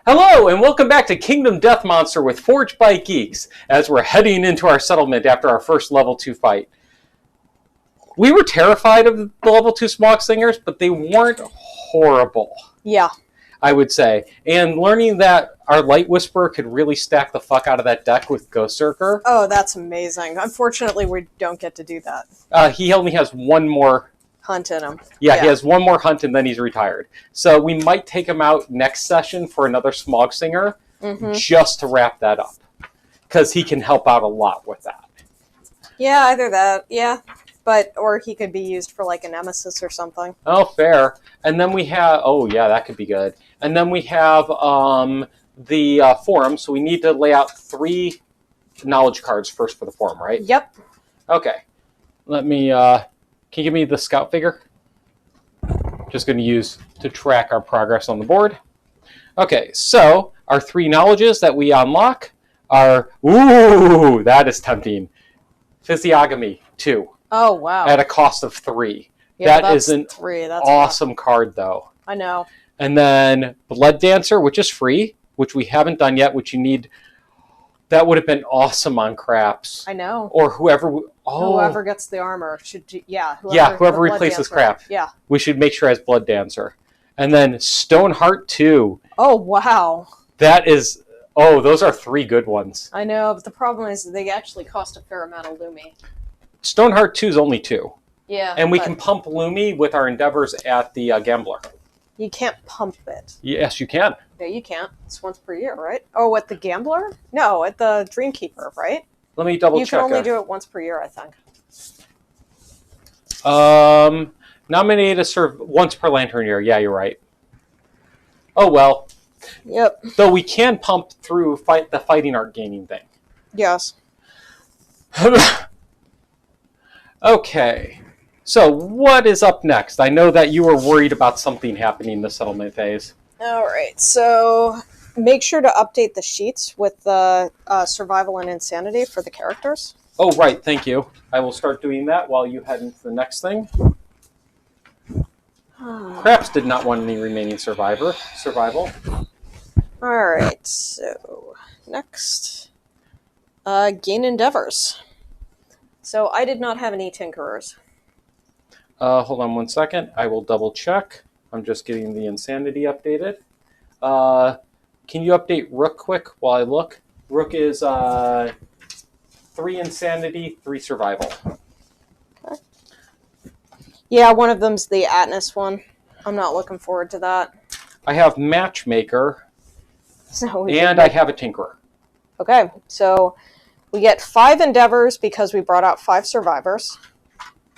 Hello, and welcome back to Kingdom Death Monster with Forged by Geeks, as we're heading into our settlement after our first level 2 fight. We were terrified of the level 2 Smog Singers, but they weren't horrible. Yeah. I would say. And learning that our Light Whisperer could really stack the fuck out of that deck with Ghost Circer. Oh, that's amazing. Unfortunately, we don't get to do that. He only has one more hunt in him. Yeah, he has one more hunt and then he's retired. So we might take him out next session for another Smog Singer just to wrap that up. Because he can help out a lot with that. Yeah, either that, yeah. Or he could be used for like a nemesis or something. Oh, fair. And then we have, oh yeah, that could be good. And then we have the forum, so we need to lay out 3 knowledge cards first for the forum, right? Yep. Okay. Let me, can you give me the scout figure? Just going to use to track our progress on the board. Okay, so our 3 knowledges that we unlock are, ooh, that is tempting. Physiognomy, 2. Oh, wow. At a cost of 3. Yeah, that is an awesome card, though. I know. And then Blood Dancer, which is free, which we haven't done yet, which you need. That would have been awesome on Craps. I know. Or whoever. Whoever gets the armor should. Whoever replaces Crap. Yeah. We should make sure has Blood Dancer. And then Stoneheart 2. Oh, wow. That is. Oh, those are 3 good ones. I know, but the problem is they actually cost a fair amount of Lumi. Stoneheart 2 is only 2. Yeah. And we can pump Lumi with our endeavors at the Gambler. You can't pump it. Yes, you can. No, you can't. It's once per year, right? Oh, at the Gambler? No, at the Dreamkeeper, right? Let me double check. You can only do it once per year, I think. Nominated to serve once per lantern year. Yeah, you're right. Oh, well. Yep. Though we can pump through the fighting art gaining thing. Yes. Okay. So, what is up next? I know that you were worried about something happening in the settlement phase. All right. So, make sure to update the sheets with the survival and insanity for the characters. Oh, right. Thank you. I will start doing that while you head into the next thing. Craps did not want any remaining survival. All right. So, next. Gain endeavors. So, I did not have any tinkerers. Hold on one second. I will double check. I'm just getting the insanity updated. Can you update Rook quick while I look? Rook is 3 insanity, 3 survival. Okay. Yeah, one of them's the Atlas one. I'm not looking forward to that. I have Matchmaker, and I have a Tinkerer. Okay, so we get 5 endeavors because we brought out 5 survivors.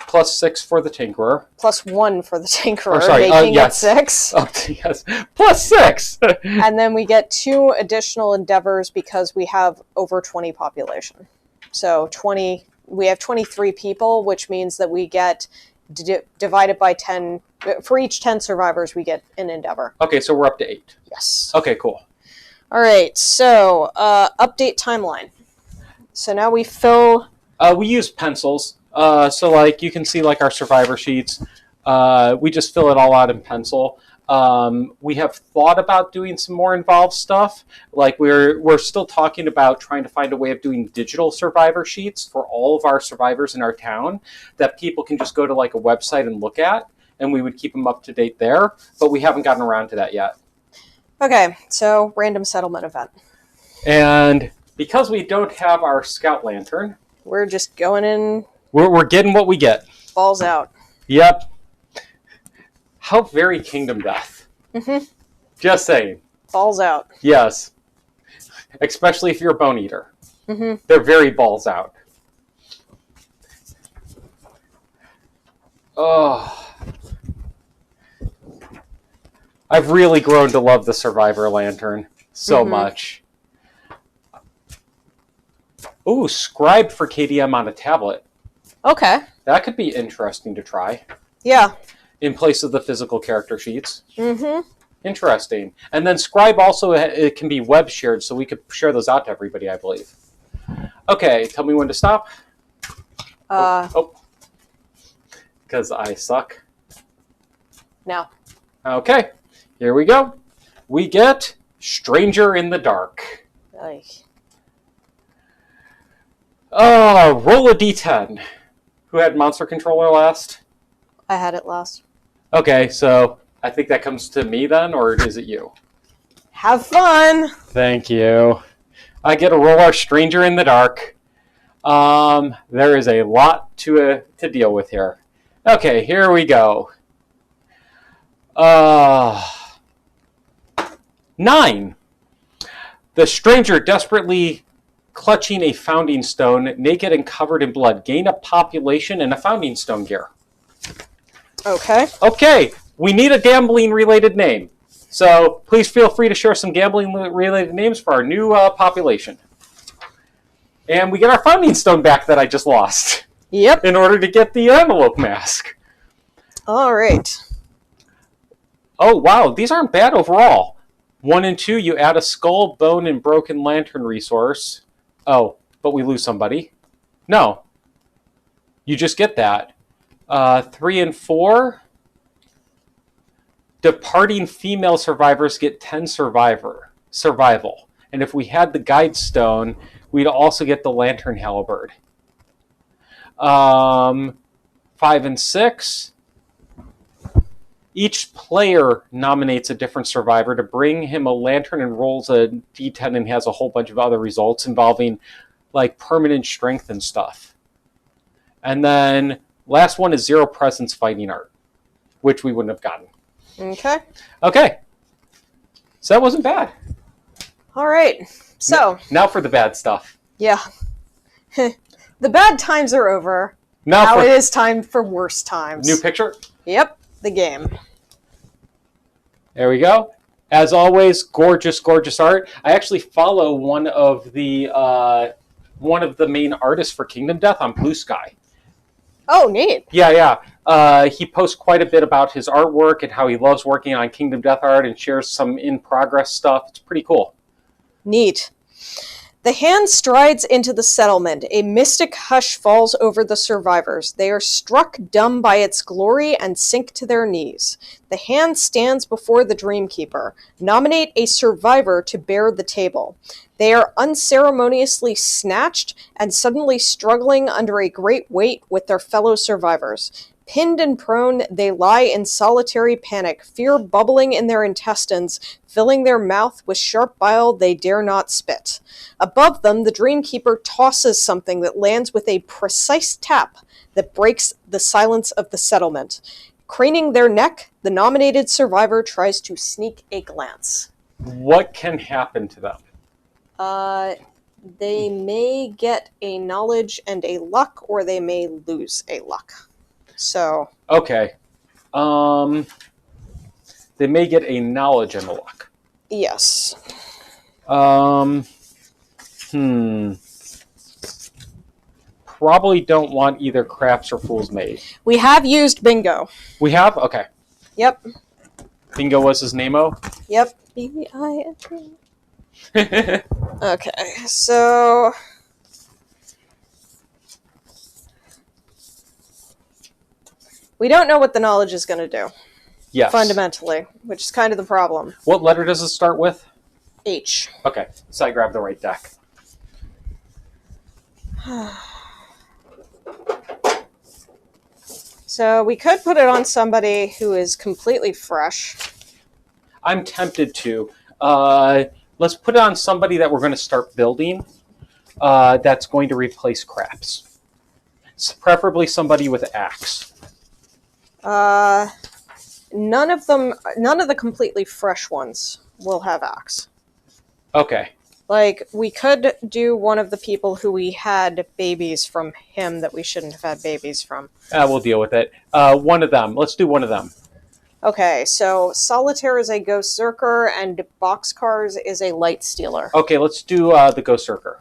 Plus 6 for the Tinkerer. Plus 1 for the Tinkerer, making it 6. Yes, plus 6! And then we get 2 additional endeavors because we have over 20 population. So we have 23 people, which means that we get divided by 10. For each 10 survivors, we get an endeavor. Okay, so we're up to 8. Yes. Okay, cool. All right, so update timeline. So now we fill... we use pencils. So like you can see like our survivor sheets, we just fill it all out in pencil. We have thought about doing some more involved stuff. Like we're still talking about trying to find a way of doing digital survivor sheets for all of our survivors in our town that people can just go to like a website and look at, and we would keep them up to date there, but we haven't gotten around to that yet. Okay, so random settlement event. And because we don't have our scout lantern, we're just going in. We're getting what we get. Balls out. Yep. How very Kingdom Death. Mm-hmm. Just saying. Balls out. Yes. Especially if you're a bone eater. Mm-hmm. They're very balls out. Oh. I've really grown to love the Survivor Lantern so much. Ooh, Scribe for KDM on a tablet. Okay. That could be interesting to try. Yeah. In place of the physical character sheets. Mm-hmm. Interesting. And then Scribe also, it can be web shared, so we could share those out to everybody, I believe. Okay, tell me when to stop. Because I suck. Now. Okay, here we go. We get Stranger in the dark. Like, Roll a d10. Who had monster controller last? I had it last. Okay, so I think that comes to me then, or is it you? Have fun! Thank you. I get to roll our stranger in the dark. There is a lot to deal with here. Okay, here we go. 9. The stranger, desperately clutching a founding stone, naked and covered in blood, gain a population and a founding stone gear. Okay. Okay, we need a gambling-related name. So please feel free to share some gambling-related names for our new population. And we get our founding stone back that I just lost. Yep. In order to get the envelope mask. All right. Oh, wow, these aren't bad overall. 1 and 2, you add a skull, bone, and broken lantern resource. Oh, but we lose somebody. No. You just get that. 3 and 4, departing female survivors get 10 survival. And if we had the guide stone, we'd also get the lantern halberd. 5 and 6, each player nominates a different survivor to bring him a lantern and rolls a d10 and has a whole bunch of other results involving like permanent strength and stuff. And then last one is 0 presence fighting art, which we wouldn't have gotten. Okay. Okay. So that wasn't bad. All right. So. Now for the bad stuff. Yeah. The bad times are over. Now it is time for worse times. New picture? Yep. The game. There we go. As always, gorgeous, gorgeous art. I actually follow one of the main artists for Kingdom Death on Blue Sky. Oh, neat. Yeah. He posts quite a bit about his artwork and how he loves working on Kingdom Death art and shares some in-progress stuff. It's pretty cool. Neat. The hand strides into the settlement. A mystic hush falls over the survivors. They are struck dumb by its glory and sink to their knees. The hand stands before the Dreamkeeper. Nominate a survivor to bear the table. They are unceremoniously snatched and suddenly struggling under a great weight with their fellow survivors. Pinned and prone, they lie in solitary panic, fear bubbling in their intestines, filling their mouth with sharp bile they dare not spit. Above them, the Dreamkeeper tosses something that lands with a precise tap that breaks the silence of the settlement. Craning their neck, the nominated survivor tries to sneak a glance. What can happen to them? They may get a knowledge and a luck, or they may lose a luck. So. Okay. They may get a knowledge and a luck. Yes. Probably don't want either craps or fool's made. We have used bingo. We have? Okay. Yep. Bingo was his name-o? Yep. B-I-N-G. Okay, so. We don't know what the knowledge is going to do. Yes. Fundamentally, which is kind of the problem. What letter does it start with? H. Okay, so I grabbed the right deck. So we could put it on somebody who is completely fresh. I'm tempted to. Let's put it on somebody that we're going to start building that's going to replace craps. So preferably somebody with axe. None of the completely fresh ones will have axe. Okay. Like, we could do one of the people who we had babies from him that we shouldn't have had babies from. We'll deal with it. One of them. Let's do one of them. Okay, so Solitaire is a Ghost Zerker, and Boxcars is a Light Stealer. Okay, let's do the Ghost Zerker.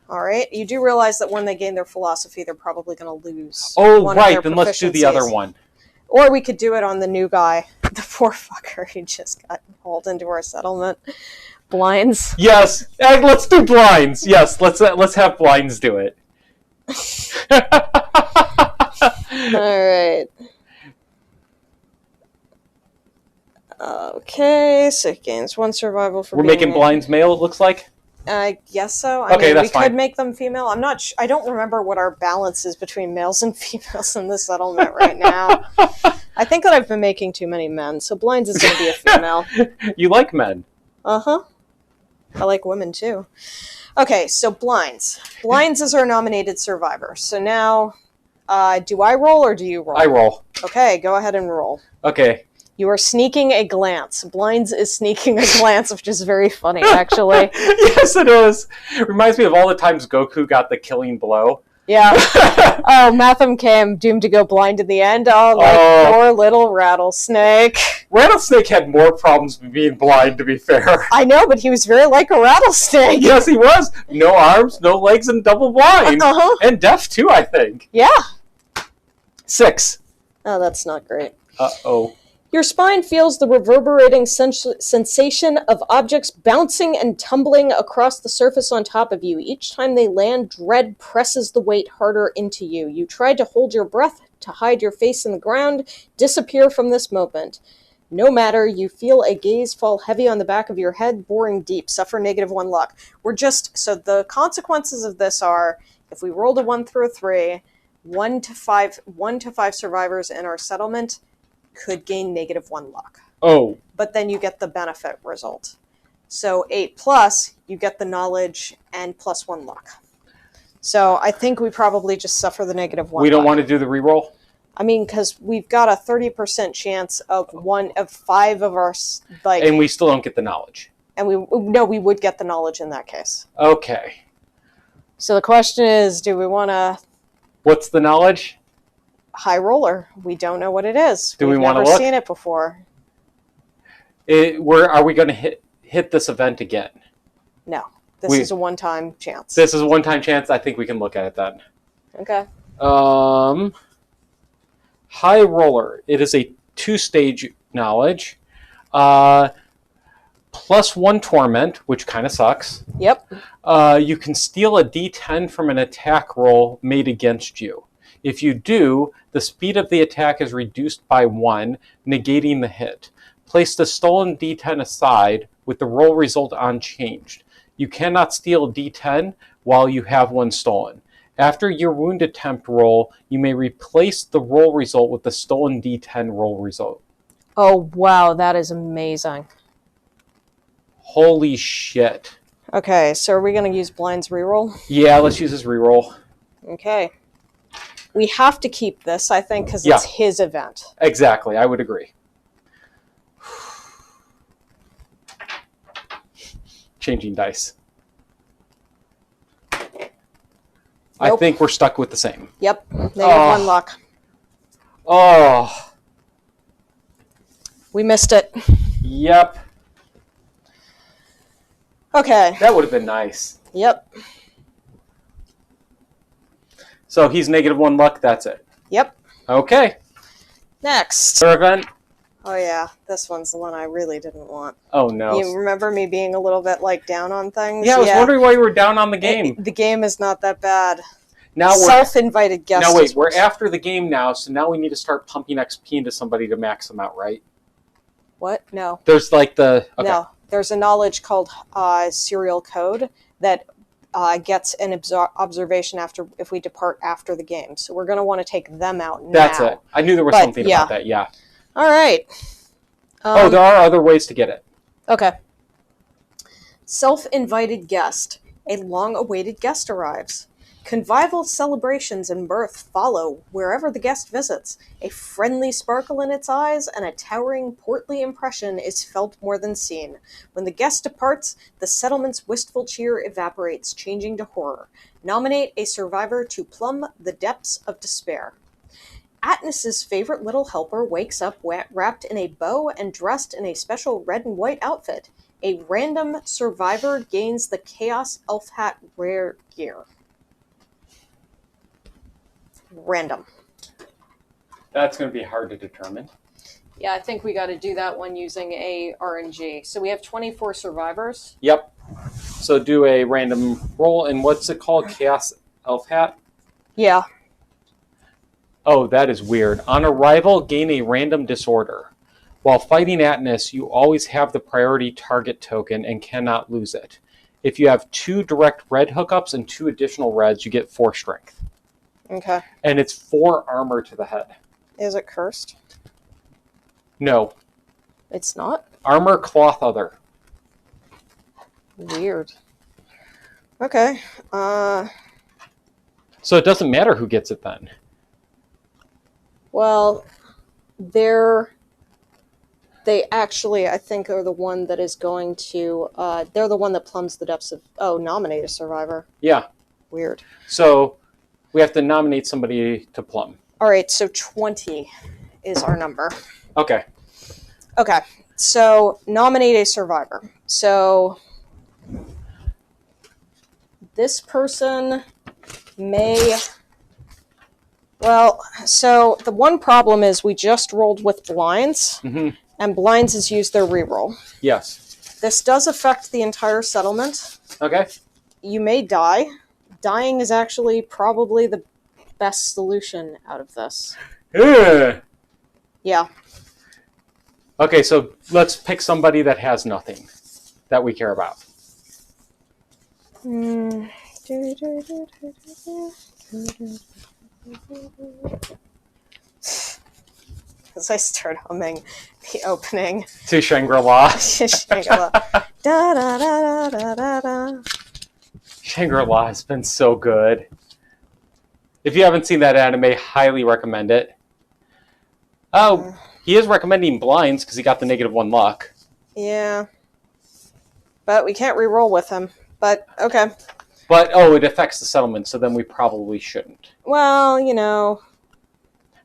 Alright, you do realize that when they gain their philosophy, they're probably going to lose. Oh, right, then let's do the other one. Or we could do it on the new guy. The poor fucker who just got hauled into our settlement. Blinds. Yes, let's do blinds. Yes, let's have blinds do it. Alright. Okay, so it gains 1 survival for We're being making blinds male, it looks like. I guess so. I Okay, mean, that's we could fine. make them female. I'm not. I don't remember what our balance is between males and females in the settlement right now. I think that I've been making too many men, so blinds is going to be a female. You like men. Uh-huh. I like women too. Okay, so blinds. Blinds is our nominated survivor. So now, do I roll or do you roll? I roll. Okay, go ahead and roll. Okay. You are sneaking a glance. Blinds is sneaking a glance, which is very funny, actually. Yes, it is. Reminds me of all the times Goku got the killing blow. Yeah. Oh, Matham came doomed to go blind in the end. Oh, poor little rattlesnake. Rattlesnake had more problems with being blind, to be fair. I know, but he was very like a rattlesnake. Yes, he was. No arms, no legs, and double blind. Uh-huh. And deaf, too, I think. Yeah. 6. Oh, that's not great. Uh-oh. Your spine feels the reverberating sensation of objects bouncing and tumbling across the surface on top of you. Each time they land, dread presses the weight harder into you. You try to hold your breath, to hide your face in the ground, disappear from this moment. No matter, you feel a gaze fall heavy on the back of your head, boring deep, suffer -1 luck. So the consequences of this are, if we rolled a 1 through a 3, 1 to 5 survivors in our settlement could gain -1 luck. Oh. But then you get the benefit result. So 8+, you get the knowledge and +1 luck. So I think we probably just suffer the -1 We don't luck. want to do the reroll? I mean, because we've got a 30% chance of 5 of our, like... And we still don't get the knowledge. And we would get the knowledge in that case. Okay. So the question is, do we want to... What's the knowledge? High roller. We don't know what it is. Do we want to look? We've never seen it before. Are we going to hit this event again? No. This is a one-time chance. This is a one-time chance. I think we can look at it then. Okay. High roller. It is a 2-stage knowledge. +1 torment, which kind of sucks. Yep. You can steal a D10 from an attack roll made against you. If you do, the speed of the attack is reduced by 1, negating the hit. Place the stolen D10 aside with the roll result unchanged. You cannot steal a D10 while you have one stolen. After your wound attempt roll, you may replace the roll result with the stolen D10 roll result. Oh, wow, that is amazing. Holy shit. Okay, so are we going to use Blind's reroll? Yeah, let's use his reroll. Okay. We have to keep this, I think, because it's his event. Exactly, I would agree. Changing dice. Nope. I think we're stuck with the same. Yep, -1 luck. Oh. We missed it. Yep. Okay. That would have been nice. Yep. So he's -1 luck, that's it. Yep. Okay. Next. Third event? Oh yeah, this one's the one I really didn't want. Oh no. You remember me being a little bit like down on things? Yeah, I was wondering why you were down on the game. The game is not that bad. Now self-invited guest. Now wait, we're after the game now, so now we need to start pumping XP into somebody to max them out, right? What? No. There's like the... Okay. No. There's a knowledge called serial code that gets an observation if we depart after the game. So we're going to want to take them out now. That's it. I knew there was something about that, yeah. All right. There are other ways to get it. Okay. Self-invited guest. A long-awaited guest arrives. Convivial celebrations and mirth follow wherever the guest visits. A friendly sparkle in its eyes and a towering, portly impression is felt more than seen. When the guest departs, the settlement's wistful cheer evaporates, changing to horror. Nominate a survivor to plumb the depths of despair. Atnis's favorite little helper wakes up wrapped in a bow and dressed in a special red and white outfit. A random survivor gains the Chaos Elf Hat rare gear. Random. That's going to be hard to determine. Yeah, I think we got to do that one using a RNG. So we have 24 survivors. Yep. So do a random roll, and what's it called? Chaos Elf Hat? Yeah. Oh, that is weird. On arrival, gain a random disorder. While fighting Atnus, you always have the priority target token and cannot lose it. If you have 2 direct red hookups and 2 additional reds, you get 4 strength. Okay. And it's 4 armor to the head. Is it cursed? No. It's not? Armor, cloth, other. Weird. Okay. So it doesn't matter who gets it then. Well, they actually, I think, are the one that is going to, they're the one that plumbs the depths of, nominate a survivor. Yeah. Weird. So we have to nominate somebody to plumb. All right, so 20 is our number. Okay. Okay, so nominate a survivor. So this person may... Well, so the one problem is we just rolled with blinds, and blinds has used their reroll. Yes. This does affect the entire settlement. Okay. You may die. Dying is actually probably the best solution out of this. Yeah. Okay, so let's pick somebody that has nothing that we care about. As I start humming the opening To Shangri-La. Shangri-La. Da, da, da, da, da, da. Shangri-La has been so good. If you haven't seen that anime, highly recommend it. Oh, he is recommending blinds because he got the -1 luck. Yeah. But we can't re-roll with him. But, okay. But, it affects the settlement, so then we probably shouldn't. Well, you know.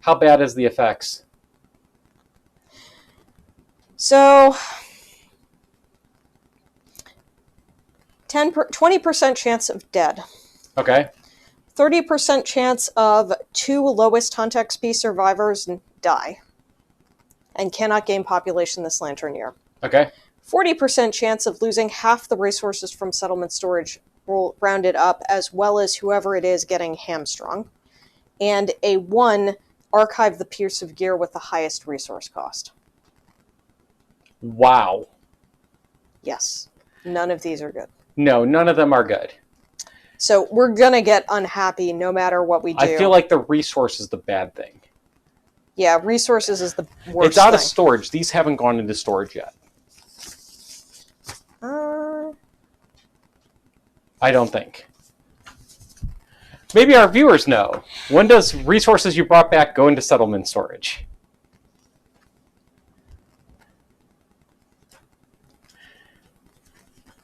How bad is the effects? So, 20% chance of dead. Okay. 30% chance of 2 lowest hunt XP survivors die and cannot gain population this lantern year. Okay. 40% chance of losing half the resources from settlement storage rounded up, as well as whoever it is getting hamstrung. And a 1, archive the piece of gear with the highest resource cost. Wow. Yes. None of these are good. No, none of them are good. So we're going to get unhappy no matter what we do. I feel like the resource is the bad thing. Yeah, resources is the worst It's out of thing. storage. These haven't gone into storage yet. I don't think. Maybe our viewers know. When does resources you brought back go into settlement storage?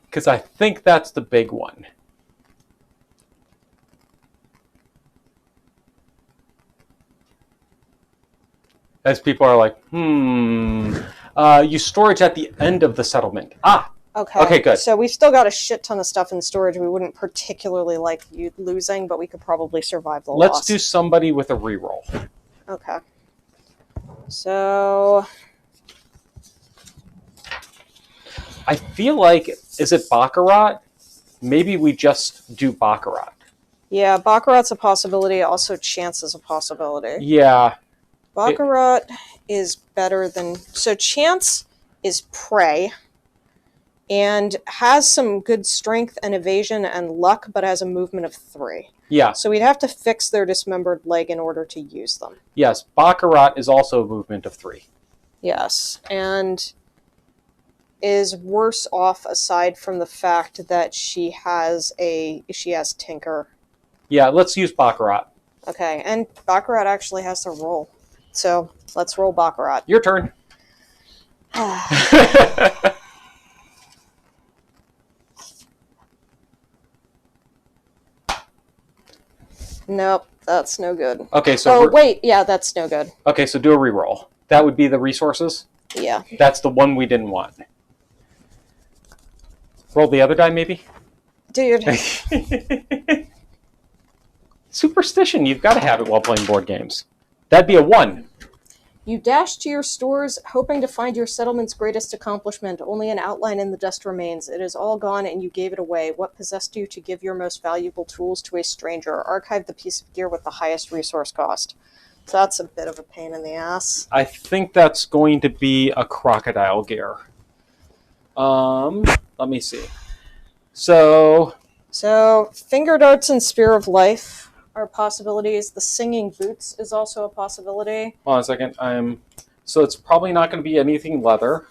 Because I think that's the big one. As people are like, you storage at the end of the settlement. Okay, good. So we've still got a shit ton of stuff in storage we wouldn't particularly like you losing, but we could probably survive the loss. Let's do somebody with a reroll. Okay. So... I feel like, is it Baccarat? Maybe we just do Baccarat. Yeah, Baccarat's a possibility. Also, Chance is a possibility. Yeah. Baccarat is better than... So Chance is prey and has some good strength and evasion and luck, but has a movement of 3. Yeah. So we'd have to fix their dismembered leg in order to use them. Yes, Baccarat is also a movement of 3. Yes, and is worse off aside from the fact that she has Tinker. Yeah, let's use Baccarat. Okay, and Baccarat actually has to roll. So let's roll Baccarat. Your turn. Nope, that's no good. Okay, so that's no good. Okay, so do a reroll. That would be the resources? Yeah. That's the one we didn't want. Roll the other die, maybe? Dude. Superstition, you've got to have it while playing board games. That'd be a 1. You dash to your stores, hoping to find your settlement's greatest accomplishment. Only an outline in the dust remains. It is all gone, and you gave it away. What possessed you to give your most valuable tools to a stranger? Archive the piece of gear with the highest resource cost. So that's a bit of a pain in the ass. I think that's going to be a crocodile gear. Let me see. So finger darts and spear of life are possibilities. The singing boots is also a possibility. Hold on a second. So it's probably not going to be anything leather.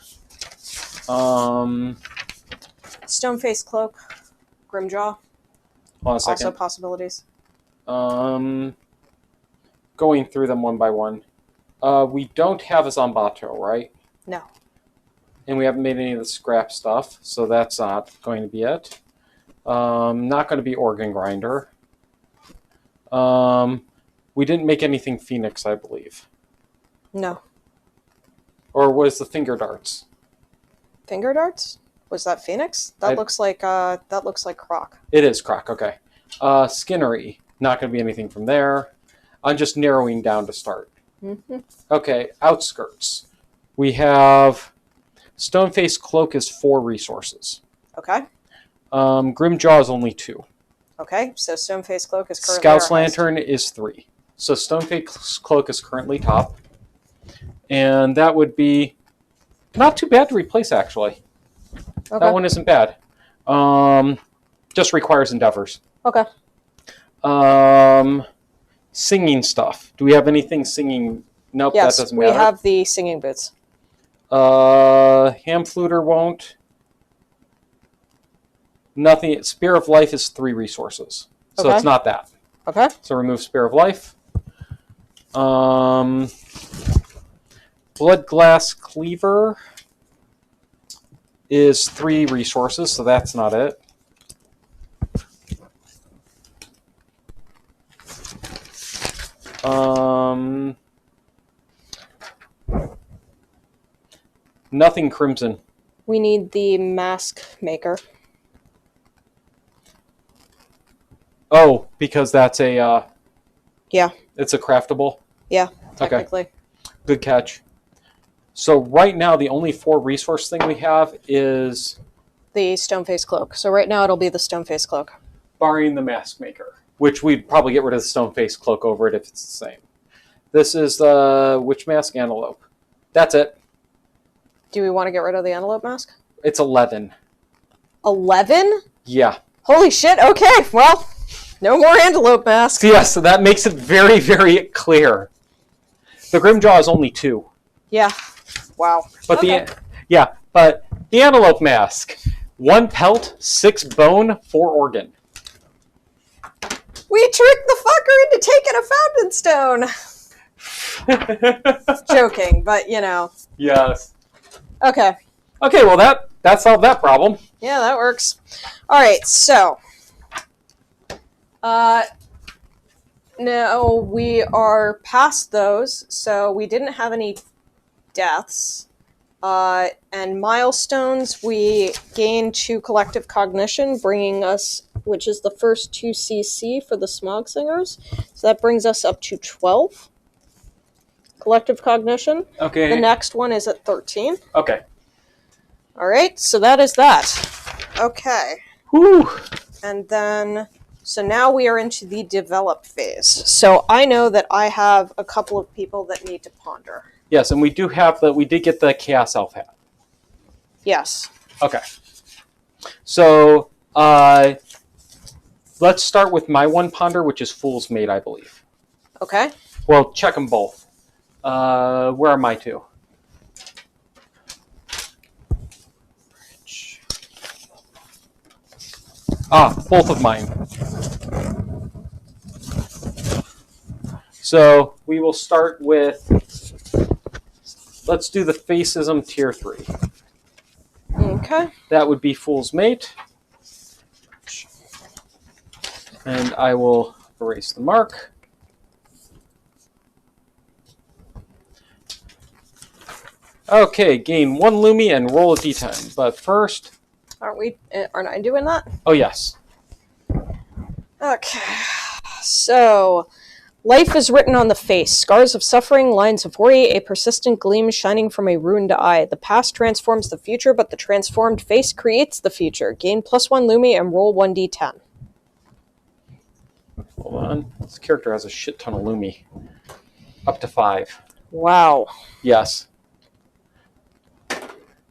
Stone-faced cloak, Grimjaw. Hold on a second. Also possibilities. Going through them one by one. We don't have a Zombato, right? No. And we haven't made any of the scrap stuff, so that's not going to be it. Not going to be organ grinder. We didn't make anything Phoenix, I believe. No. Or was the finger darts? Finger darts? Was that Phoenix? That looks like Croc. It is Croc. Okay. Skinnery. Not going to be anything from there. I'm just narrowing down to start. Mm-hmm. Okay. Outskirts. We have Stone-faced Cloak is 4 resources. Okay. Grimjaw is only 2. Okay. So Stone-faced Cloak is currently Scout's our highest. Lantern is 3. So Stone-faced Cloak is currently top. And that would be not too bad to replace, actually. Okay. That one isn't bad. Just requires endeavors. Okay. Singing stuff. Do we have anything singing? Nope, Yes, that doesn't matter. we have the singing boots. Ham Fluter won't. Nothing. Spear of Life is 3 resources. So Okay. it's not that. Okay. So remove Spear of Life. Blood Glass Cleaver is 3 resources, so that's not it. Nothing Crimson. We need the mask maker. Oh, because that's a Yeah. it's a craftable. Yeah. Okay. Technically. Good catch. So right now the only 4 resource thing we have is The stone-faced cloak. So right now it'll be the stone-faced cloak. barring the mask maker, which we'd probably get rid of the stone-faced cloak over it if it's the same. This is the witch mask antelope. That's it. Do we want to get rid of the antelope mask? It's 11. 11? Yeah. Holy shit. Okay. Well, no more antelope masks. So yeah, so that makes it very, very clear. The Grimjaw is only 2. Yeah. Wow. But Okay. but the antelope mask. 1 pelt, 6 bone, 4 organ. We tricked the fucker into taking a fountain stone. Joking, but you know. Yes. Okay. Okay, well that solved that problem. Yeah, that works. All right, so no, we are past those. So we didn't have any deaths. And milestones, we gained 2 collective cognition, bringing us, which is the first 2 CC for the Smog Singers. So that brings us up to 12 collective cognition. Okay. The next one is at 13. Okay. All right, so that is that. Okay. Whew. And then, so now we are into the develop phase. So I know that I have a couple of people that need to ponder. Yes, and we do have we did get the Chaos Elf hat. Yes. Okay. So let's start with my one ponder, which is Fool's Mate, I believe. Okay. Well, check them both. Where are my 2? Both of mine. So we will start with, let's do the Facism Tier 3. Okay. That would be Fool's Mate. And I will erase the mark. Okay, gain 1 Lumi and roll a d10. But first... Aren't I doing that? Oh, yes. Okay. So, life is written on the face. Scars of suffering, lines of worry, a persistent gleam shining from a ruined eye. The past transforms the future, but the transformed face creates the future. Gain +1 Lumi and roll 1d10. Hold on. This character has a shit ton of Lumi. Up to 5. Wow. Yes.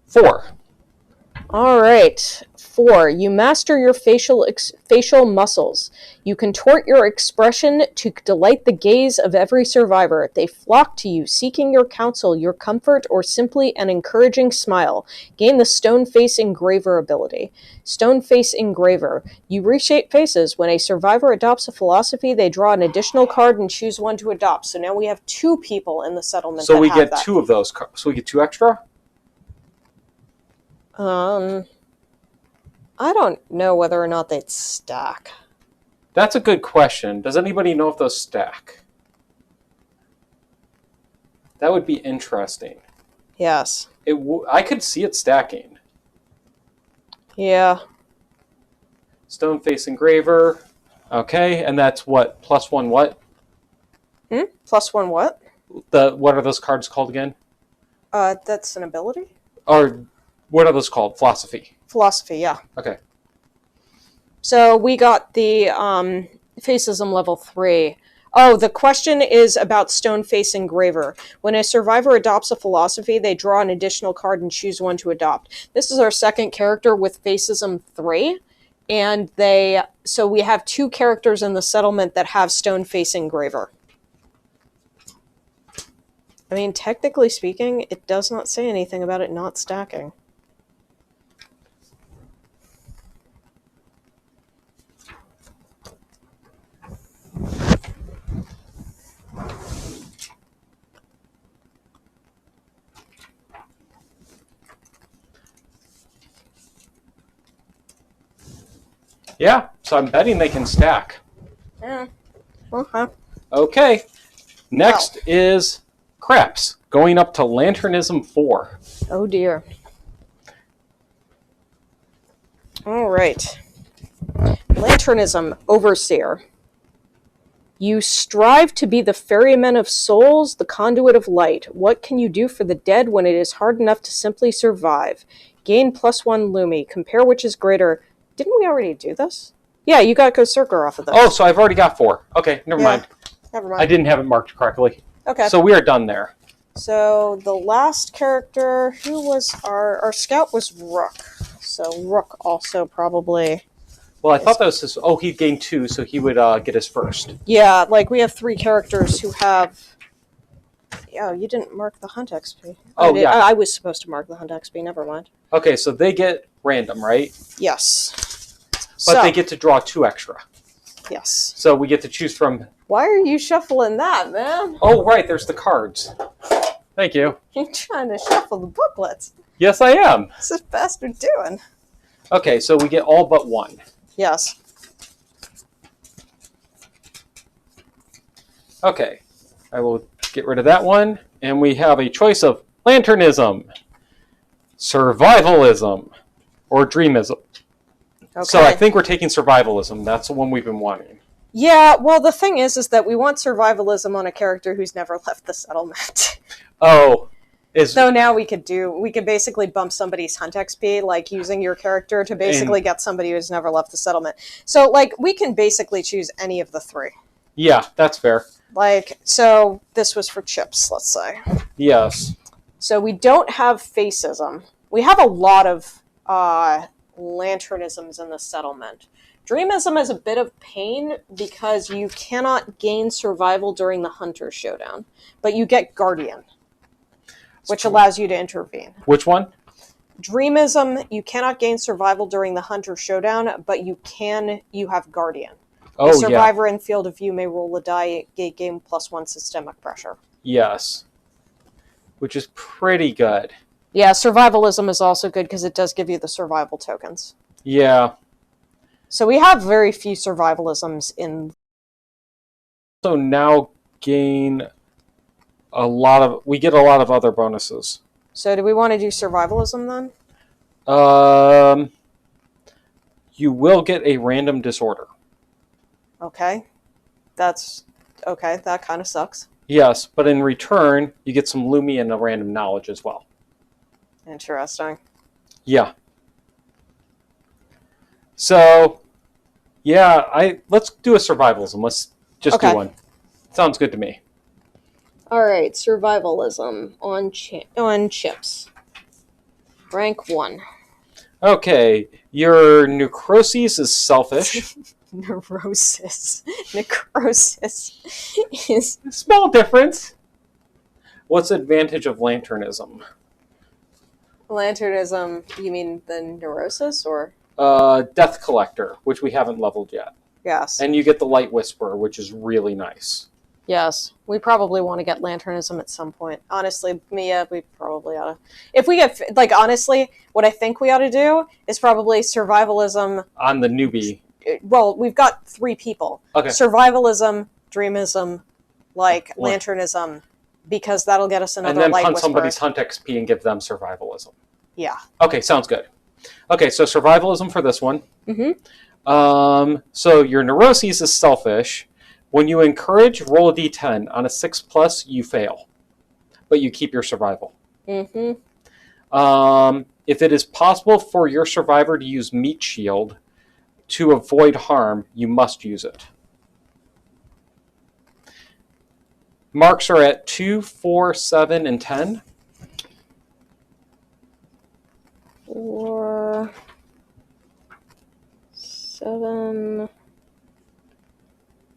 4. All right. 4. You master your facial muscles. You contort your expression to delight the gaze of every survivor. They flock to you, seeking your counsel, your comfort, or simply an encouraging smile. Gain the Stone Face Engraver ability. Stone Face Engraver. You reshape faces. When a survivor adopts a philosophy, they draw an additional card and choose one to adopt. So now we have 2 people in the settlement So that we have get that. 2 of those cards. So we get 2 extra? I don't know whether or not they'd stack. That's a good question. Does anybody know if those stack? That would be interesting. Yes. I could see it stacking. Yeah. Stone Face Engraver. Okay, and that's what? +1 what? +1 what? What are those cards called again? That's an ability? Or what are those called? Philosophy. Philosophy, yeah. Okay. So we got the Facism level 3. Oh, the question is about Stone Face Engraver. When a survivor adopts a philosophy, they draw an additional card and choose one to adopt. This is our second character with Facism 3. And so we have 2 characters in the settlement that have Stone Face Engraver. I mean, technically speaking, it does not say anything about it not stacking. Yeah, so I'm betting they can stack. Yeah. Okay. Okay. Next is Craps, going up to Lanternism 4. Oh dear. All right. Lanternism, Overseer. You strive to be the ferryman of souls, the conduit of light. What can you do for the dead when it is hard enough to simply survive? Gain +1 Lumi. Compare which is greater. Didn't we already do this? Yeah, you got Berserker off of this. Oh, so I've already got 4. Okay, never mind. Never mind. I didn't have it marked correctly. Okay. So we are done there. So the last character, who was our scout was Rook. So Rook also probably. Well, I thought that was his. Oh, he gained 2, so he would get his first. Yeah, like we have 3 characters who have. Oh, you didn't mark the Hunt XP. Oh, yeah. I was supposed to mark the Hunt XP. Never mind. Okay, so they get random, right? Yes. But they get to draw 2 extra. Yes. So we get to choose from. Why are you shuffling that, man? Oh, right, there's the cards. Thank you. You're trying to shuffle the booklets. Yes, I am. What's this bastard doing? Okay, so we get all but 1. Yes. Okay, I will get rid of that one. And we have a choice of Lanternism, Survivalism, or Dreamism. Okay. So I think we're taking Survivalism. That's the one we've been wanting. Yeah, well, the thing is that we want survivalism on a character who's never left the settlement. Oh. So now we could basically bump somebody's Hunt XP, like using your character to basically get somebody who's never left the settlement. So, like, we can basically choose any of the 3. Yeah, that's fair. Like, so this was for Chips, let's say. Yes. So we don't have Facism. We have a lot of Lanternisms in the settlement. Dreamism is a bit of pain because you cannot gain survival during the Hunter Showdown, but you get Guardian, which allows you to intervene. Which one? Dreamism, you cannot gain survival during the Hunter Showdown, but you have Guardian. Oh, a survivor in field of view may roll a die, gain +1 systemic pressure. Yes. Which is pretty good. Yeah, survivalism is also good because it does give you the survival tokens. Yeah. So we have very few survivalisms in. So now gain we get a lot of other bonuses. So do we want to do survivalism then? You will get a random disorder. Okay. That's okay. That kind of sucks. Yes, but in return, you get some Lumi and a random knowledge as well. Interesting. Yeah. So, yeah, let's do a survivalism. Let's just do one. Sounds good to me. All right, survivalism on chips. Rank 1. Okay, your necrosis is selfish. Neurosis. Necrosis is... Small difference. What's the advantage of lanternism? Lanternism, you mean the neurosis, or? Death Collector, which we haven't leveled yet. Yes. And you get the Light Whisperer, which is really nice. Yes. We probably want to get lanternism at some point. Honestly, Mia, we probably ought to. If we get, like, honestly, what I think we ought to do is probably survivalism. On the newbie. Well, we've got 3 people. Okay. Survivalism, dreamism, like, lanternism, because that'll get us another and then Light hunt Whisperer. somebody's Hunt XP and give them survivalism. Yeah. Okay, sounds good. Okay, so survivalism for this one. Mm-hmm. So your neuroses is selfish. When you encourage, roll a d10. On a 6+, you fail. But you keep your survival. Mm-hmm. If it is possible for your survivor to use Meat Shield to avoid harm, you must use it. Marks are at 2, 4, 7, and 10. 4, 7,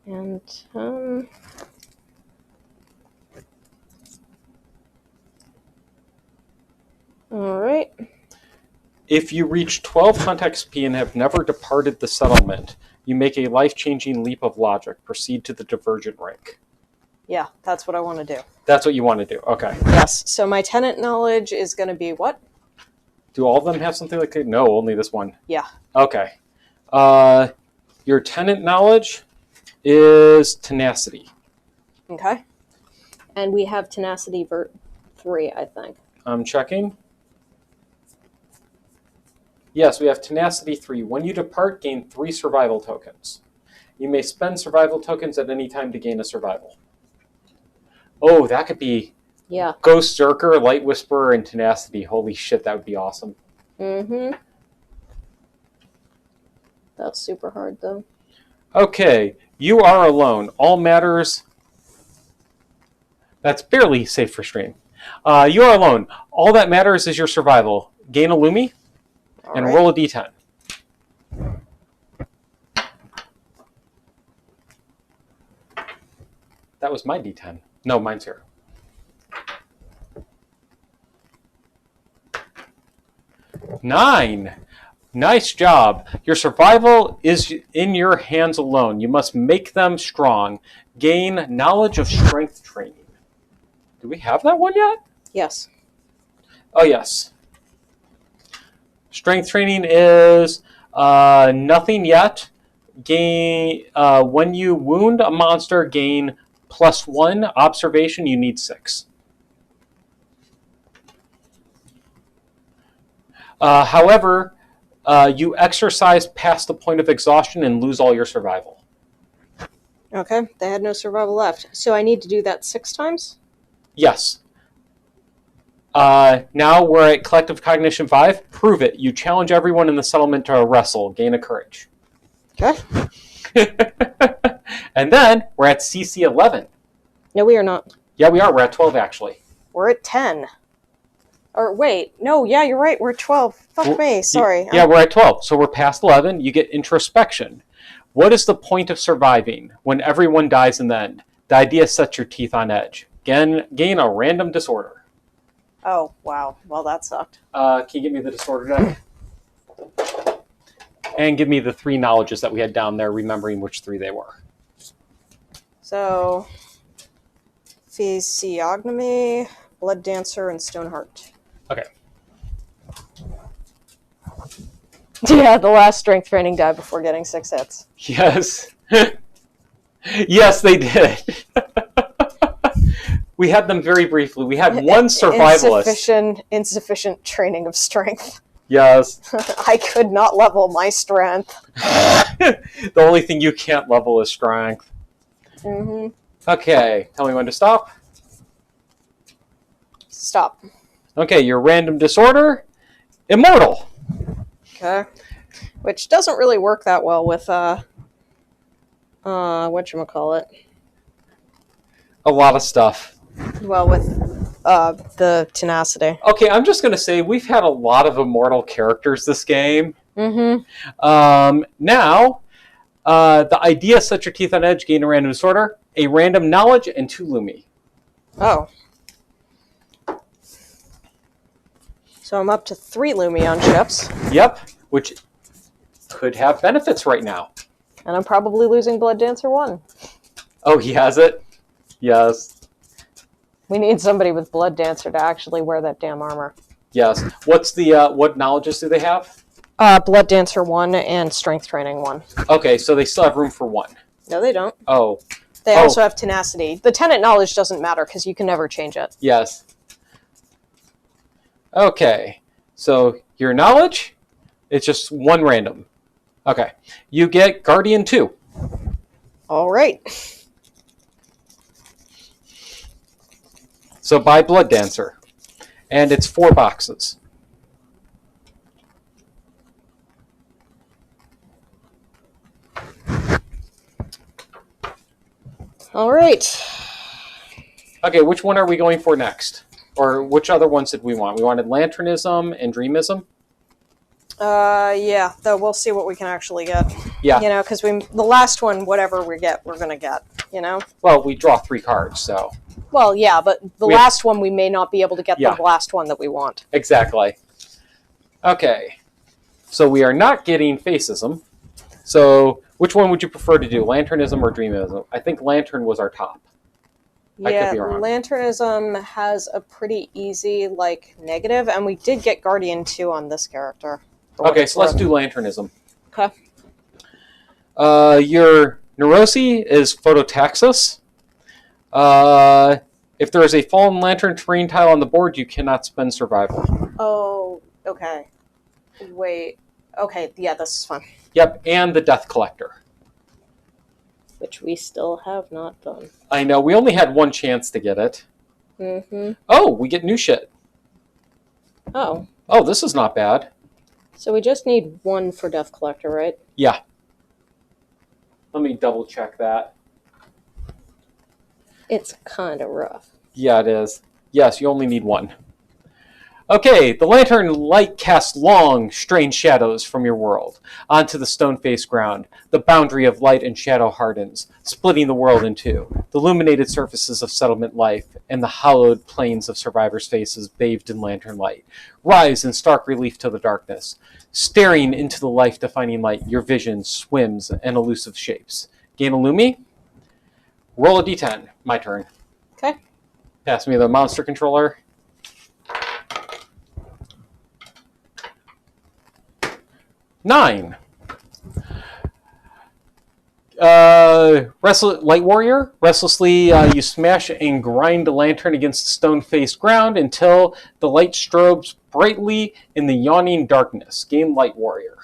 and 10. All right. If you reach 12 Hunt XP and have never departed the settlement, you make a life-changing leap of logic. Proceed to the Divergent rank. Yeah, that's what I want to do. That's what you want to do. Okay. Yes. So my tenant knowledge is going to be what? Do all of them have something like that? No, only this one. Yeah. Okay. Your tenant knowledge is tenacity. Okay. And we have tenacity 3, I think. I'm checking. Yes, we have tenacity 3. When you depart, gain 3 survival tokens. You may spend survival tokens at any time to gain a survival. Oh, that could be Ghost Zerker, Light Whisperer, and tenacity. Holy shit, that would be awesome. Mm-hmm. That's super hard, though. Okay, you are alone. All matters... That's barely safe for stream. You are alone. All that matters is your survival. Gain a Lumi, and roll a d10. That was my d10. No, mine's here. Nine. Nice job. Your survival is in your hands alone. You must make them strong. Gain knowledge of strength training. Do we have that one yet? Yes. Oh, yes. Strength training is nothing yet. Gain when you wound a monster, gain +1 observation. You need 6. However, you exercise past the point of exhaustion and lose all your survival. Okay, they had no survival left. So I need to do that 6 times? Yes. Now we're at Collective Cognition 5. Prove it. You challenge everyone in the settlement to wrestle. Gain a courage. Okay. And then we're at CC 11. No, we are not. Yeah, we are. We're at 12, actually. We're at 10. Or wait, no, yeah, you're right. We're at 12. Fuck me, sorry. Yeah, we're at 12. So we're past 11. You get introspection. What is the point of surviving when everyone dies in the end? The idea sets your teeth on edge. Gain a random disorder. Oh, wow. Well, that sucked. Can you give me the disorder deck? And give me the 3 knowledges that we had down there, remembering which 3 they were. So, physiognomy, blood dancer, and stoneheart. Okay. Yeah, the last strength training died before getting 6 hits. Yes. Yes, they did. We had them very briefly. We had one survivalist. Insufficient training of strength. Yes. I could not level my strength. The only thing you can't level is strength. Mm-hmm. Okay, tell me when to stop. Stop. Okay, your random disorder, immortal. Okay. Which doesn't really work that well with, whatchamacallit. A lot of stuff. Well, with the tenacity. Okay, I'm just going to say we've had a lot of immortal characters this game. Mm-hmm. Now, the idea set your teeth on edge, gain a random disorder, a random knowledge, and 2 Lumi. Oh. So I'm up to 3 Lumi on ships. Yep, which could have benefits right now. And I'm probably losing Blood Dancer 1. Oh, he has it? Yes. We need somebody with Blood Dancer to actually wear that damn armor. Yes. What's the what knowledges do they have? Blood Dancer 1 and Strength Training 1. Okay, so they still have room for 1. No, they don't. Oh. They also have tenacity. The tenant knowledge doesn't matter because you can never change it. Yes. Okay. So your knowledge, it's just 1 random. Okay. You get Guardian 2. All right. So buy Blood Dancer. And it's 4 boxes. All right. Okay, which one are we going for next? Or which other ones did we want? We wanted Lanternism and Dreamism? Yeah, though we'll see what we can actually get. Yeah. You know, because the last one, whatever we get, we're going to get, you know? Well, we draw 3 cards, so. Well, yeah, but the last one, we may not be able to get Yeah. the last one that we want. Exactly. Okay. So we are not getting Facism. So which one would you prefer to do, Lanternism or Dreamism? I think Lantern was our top. I Yeah, could be wrong. Lanternism has a pretty easy, negative, and we did get Guardian 2 on this character. Okay, so let's do Lanternism. Okay. Your Neurosi is Phototaxis. If there is a fallen lantern terrain tile on the board, you cannot spend survival. Oh, okay. Wait. Okay, yeah, this is fun. Yep, and the Death Collector. Which we still have not done. I know, we only had 1 chance to get it. Mm-hmm. Oh, we get new shit. Oh. Oh, this is not bad. So we just need 1 for Death Collector, right? Yeah. Let me double check that. It's kind of rough. Yeah, it is. Yes, you only need 1. Okay, the lantern light casts long, strange shadows from your world onto the stone-faced ground. The boundary of light and shadow hardens, splitting the world in 2. The illuminated surfaces of settlement life and the hollowed plains of survivors' faces bathed in lantern light rise in stark relief to the darkness. Staring into the life-defining light, your vision swims in elusive shapes. Gain a Lumi? Roll a d10. My turn. Okay. Pass me the monster controller. 9. Light Warrior. Restlessly, you smash and grind the lantern against the stone-faced ground until the light strobes brightly in the yawning darkness. Game Light Warrior.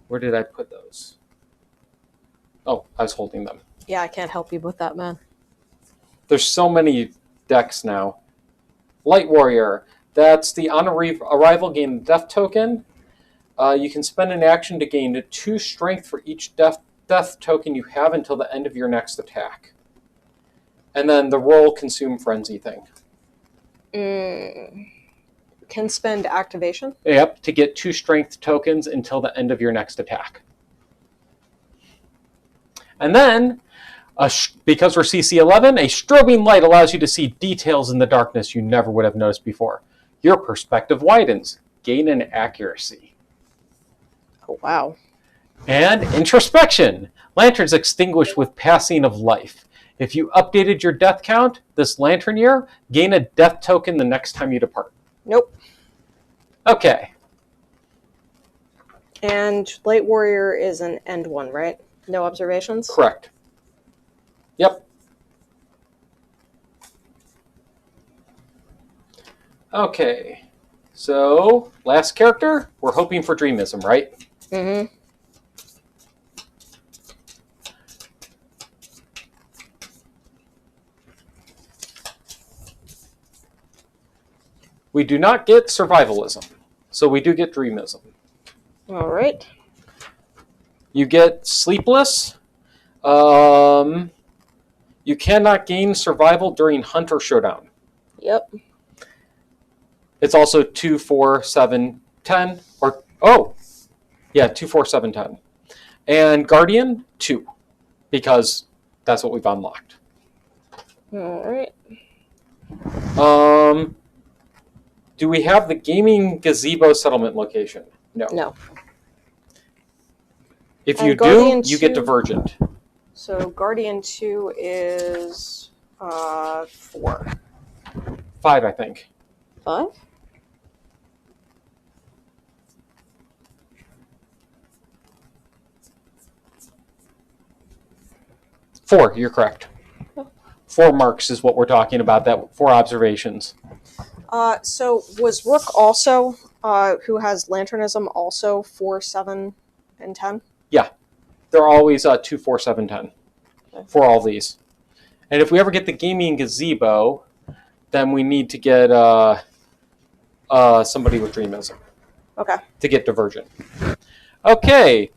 Where did I put those? Oh, I was holding them. Yeah, I can't help you with that, man. There's so many decks now. Light Warrior. That's the on arrival gain death token. You can spend an action to gain 2 strength for each death token you have until the end of your next attack. And then the roll consume frenzy thing. Can spend activation? Yep, to get 2 strength tokens until the end of your next attack. And then, because we're CC11, a strobing light allows you to see details in the darkness you never would have noticed before. Your perspective widens. Gain an accuracy. Oh, wow. And introspection. Lanterns extinguish with passing of life. If you updated your death count this lantern year, gain a death token the next time you depart. Nope. Okay. And Light Warrior is an end one, right? No observations? Correct. Yep. Okay. So, last character, we're hoping for Dreamism, right? Mm-hmm. We do not get Survivalism, so we do get Dreamism. All right. You get Sleepless. You cannot gain survival during hunt or showdown. Yep. It's also 2, 4, 7, 10. 2, 4, 7, 10. And Guardian, 2. Because that's what we've unlocked. All right. Do we have the gaming gazebo settlement location? No. No. If And you Guardian do, you get 2 Divergent. So Guardian 2 is 4. 5, I think. 5? Four, you're correct. 4 marks is what we're talking about, that 4 observations. So was Rook also, who has Lanternism, also 4, 7, and 10? Yeah. They're always 2, 4, 7, 10 for all these. And if we ever get the gaming gazebo, then we need to get somebody with Dreamism. Okay. To get Divergent. Okay.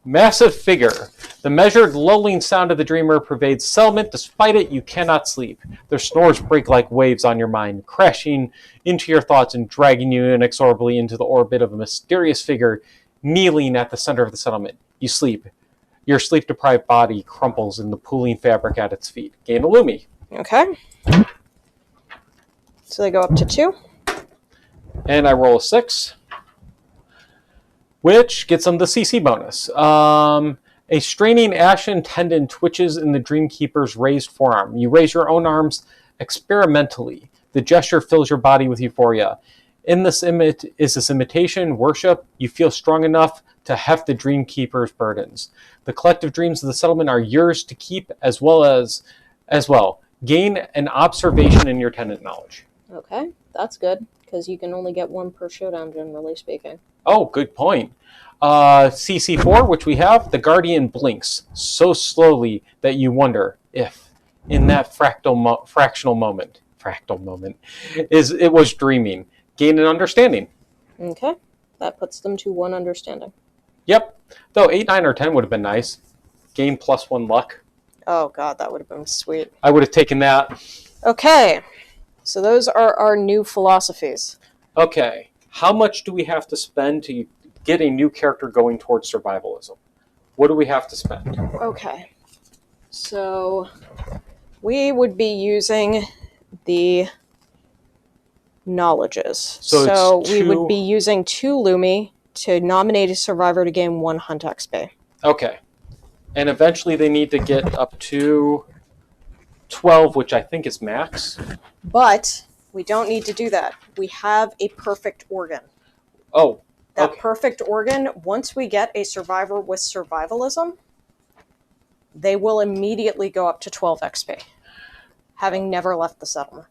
Massive figure. The measured, lulling sound of the dreamer pervades settlement. Despite it, you cannot sleep. Their snores break like waves on your mind, crashing into your thoughts and dragging you inexorably into the orbit of a mysterious figure kneeling at the center of the settlement. You sleep. Your sleep-deprived body crumples in the pooling fabric at its feet. Gain a Lumi. Okay. So they go up to 2. And I roll a 6. Which gets them the CC bonus. A straining ashen tendon twitches in the Dreamkeeper's raised forearm. You raise your own arms experimentally. The gesture fills your body with euphoria. In this imitation worship. You feel strong enough to heft the Dreamkeeper's burdens. The collective dreams of the settlement are yours to keep, as well. Gain an observation in your tenant knowledge. Okay, that's good, because you can only get 1 per showdown, generally speaking. Oh, good point. CC4, which we have, the Guardian blinks so slowly that you wonder if, in that fractional moment, it was dreaming. Gain an understanding. Okay, that puts them to 1 understanding. Yep. Though 8, 9, or 10 would have been nice. Gain +1 luck. Oh god, that would have been sweet. I would have taken that. Okay, so those are our new philosophies. Okay. How much do we have to spend to get a new character going towards survivalism? What do we have to spend? Okay. So we would be using the knowledges. So we would be using 2 Lumi to nominate a survivor to gain 1 Hunt XP. Okay. And eventually they need to get up to 12, which I think is max. But we don't need to do that. We have a perfect organ. Oh. That okay. perfect organ, once we get a survivor with survivalism, they will immediately go up to 12 XP, having never left the settlement.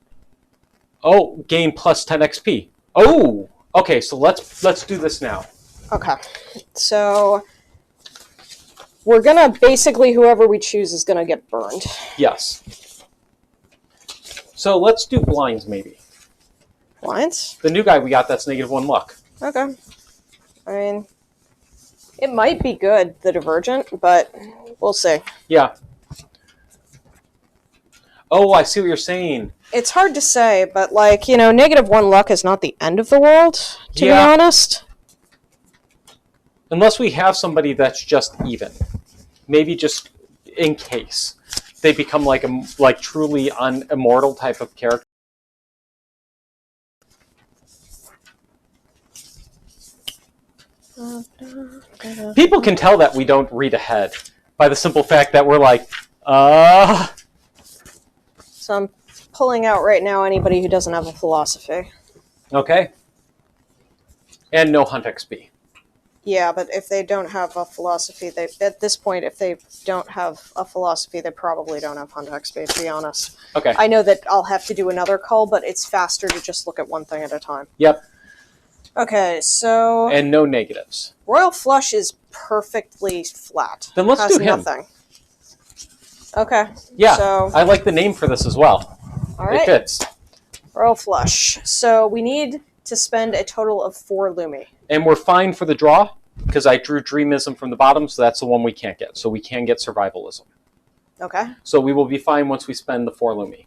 Oh, gain +10 XP. Oh, okay. So let's do this now. Okay, so we're gonna basically whoever we choose is gonna get burned. Yes. So let's do blinds maybe. Blinds? The new guy we got that's -1 luck. Okay. I mean, it might be good, the Divergent, but we'll see. Yeah. Oh, I see what you're saying. It's hard to say, but like, you know, -1 luck is not the end of the world, to be honest. Unless we have somebody that's just even. Maybe just in case they become like a truly immortal type of character. People can tell that we don't read ahead by the simple fact that we're like, So I'm pulling out right now anybody who doesn't have a philosophy. Okay. And no Hunt XP. Yeah, but if they don't have a philosophy, at this point, if they don't have a philosophy, they probably don't have Hunt XP, to be honest. Okay. I know that I'll have to do another call, but it's faster to just look at one thing at a time. Yep. Okay, so... And no negatives. Royal Flush is perfectly flat. Then let's do him. Nothing. Okay. Yeah, so, I like the name for this as well. all right. It fits. Royal Flush. So we need to spend a total of 4 Lumi. And we're fine for the draw? because I drew dreamism from the bottom, so that's the one we can't get. So we can get survivalism. Okay. So we will be fine once we spend the 4 Lumi.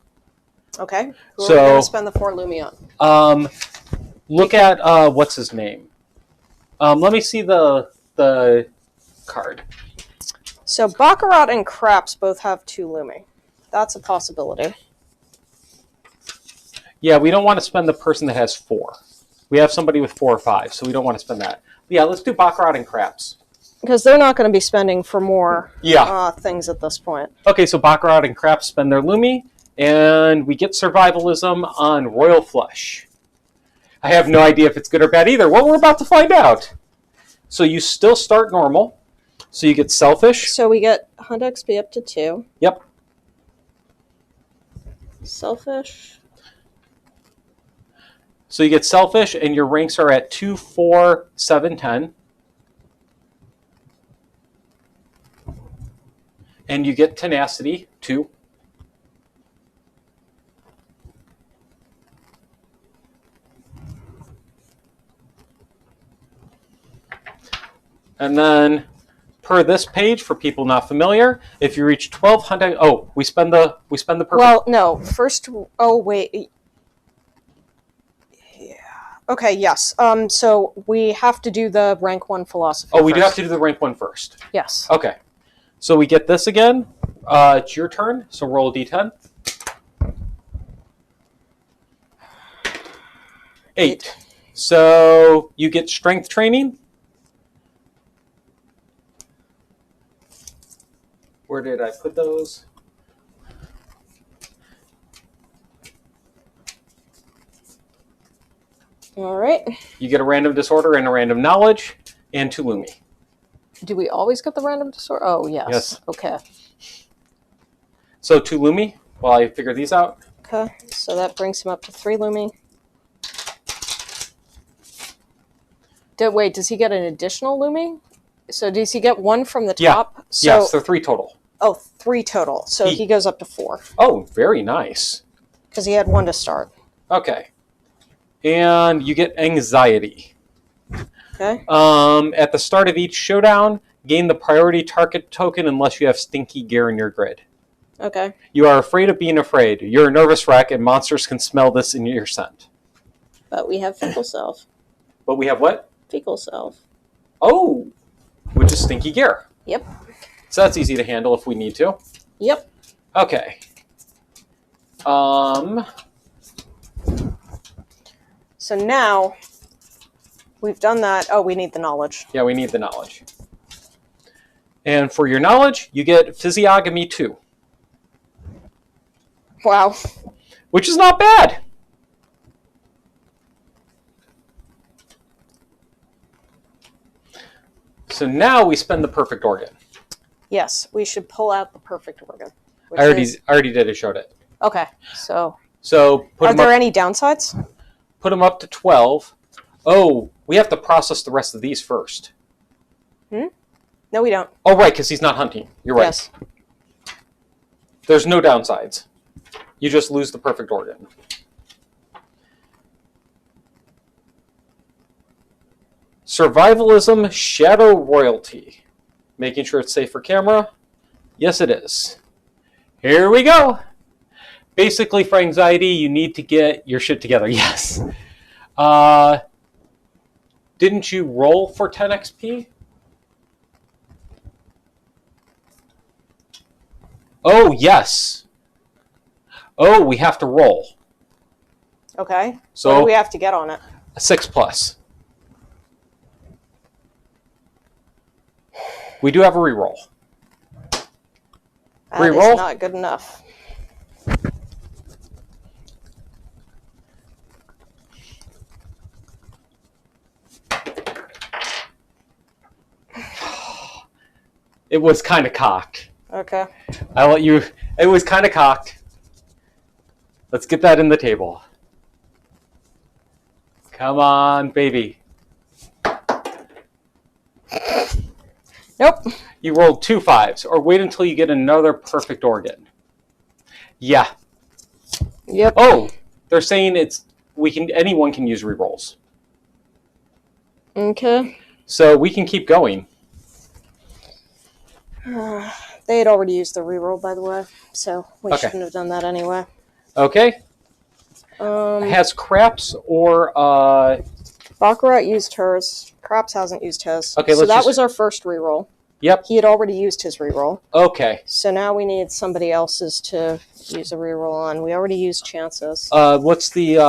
Okay. Who So, are we going to spend the 4 Lumi on? Look at what's his name. Let me see the card. So Baccarat and Craps both have 2 Lumi. That's a possibility. Yeah, we don't want to spend the person that has 4. We have somebody with 4 or 5, so we don't want to spend that. Yeah, let's do Baccarat and Craps. Because they're not going to be spending for more things at this point. Okay, so Baccarat and Craps spend their Lumi, and we get survivalism on Royal Flush. I have no idea if it's good or bad either. Well, we're about to find out. So you still start normal. So you get selfish. So we get Hunt XP up to 2. Yep. Selfish. So you get selfish, and your ranks are at 2, 4, 7, 10. And you get tenacity, 2. And then, per this page, for people not familiar, if you reach 1200, we spend the perfect. Well, no. First, wait. Yeah. Okay. Yes. So we have to do the rank 1 philosophy. Oh, we do first. have to do the rank 1 first. Yes. Okay. So we get this again. It's your turn. So roll a d10. 8. So you get strength training. Where did I put those? All right. You get a random disorder and a random knowledge, and 2 Lumi. Do we always get the random disorder? Oh, yes. Yes. Okay. So 2 Lumi, while I figure these out. Okay. So that brings him up to 3 Lumi. Wait, does he get an additional Lumi? So does he get 1 from the top? Yeah. So, Yes, they're 3 total. Oh, 3 total. So he goes up to 4. Oh, very nice. Because he had 1 to start. Okay. And you get anxiety. Okay. At the start of each showdown, gain the priority target token unless you have stinky gear in your grid. Okay. You are afraid of being afraid. You're a nervous wreck, and monsters can smell this in your scent. But we have Fecal Self. But we have what? Fecal Self. Oh, which is stinky gear. Yep. So that's easy to handle if we need to. Yep. Okay. So now we've done that. Oh, we need the knowledge. Yeah, we need the knowledge. And for your knowledge, you get physiognomy 2. Wow. Which is not bad. So now we spend the perfect organ. Yes, we should pull out the perfect organ. I already did it, showed it. Okay, so put are there any downsides? Put them up to 12. Oh, we have to process the rest of these first. No, we don't. Oh, right, because he's not hunting. You're right. Yes. There's no downsides. You just lose the perfect organ. Survivalism Shadow Royalty. Making sure it's safe for camera. Yes, it is. Here we go. Basically, for anxiety, you need to get your shit together. Yes. Didn't you roll for 10 XP? Oh, yes. Oh, we have to roll. Okay. So what do we have to get on it? A 6+. We do have a reroll. That Reroll? is not good enough. It was kind of cocked. Okay. I'll let you. It was kind of cocked. Let's get that in the table. Come on, baby. Nope. You rolled 2 5s, or wait until you get another perfect organ. Yeah. Yep. Oh, they're saying anyone can use rerolls. Okay. So we can keep going. They had already used the reroll, by the way, so we shouldn't have done that anyway. Okay. Has Craps or Baccarat used hers. Craps hasn't used his. Okay, so that was our first reroll. Yep. He had already used his reroll. Okay. So now we need somebody else's to use a reroll on. We already used chances. What's the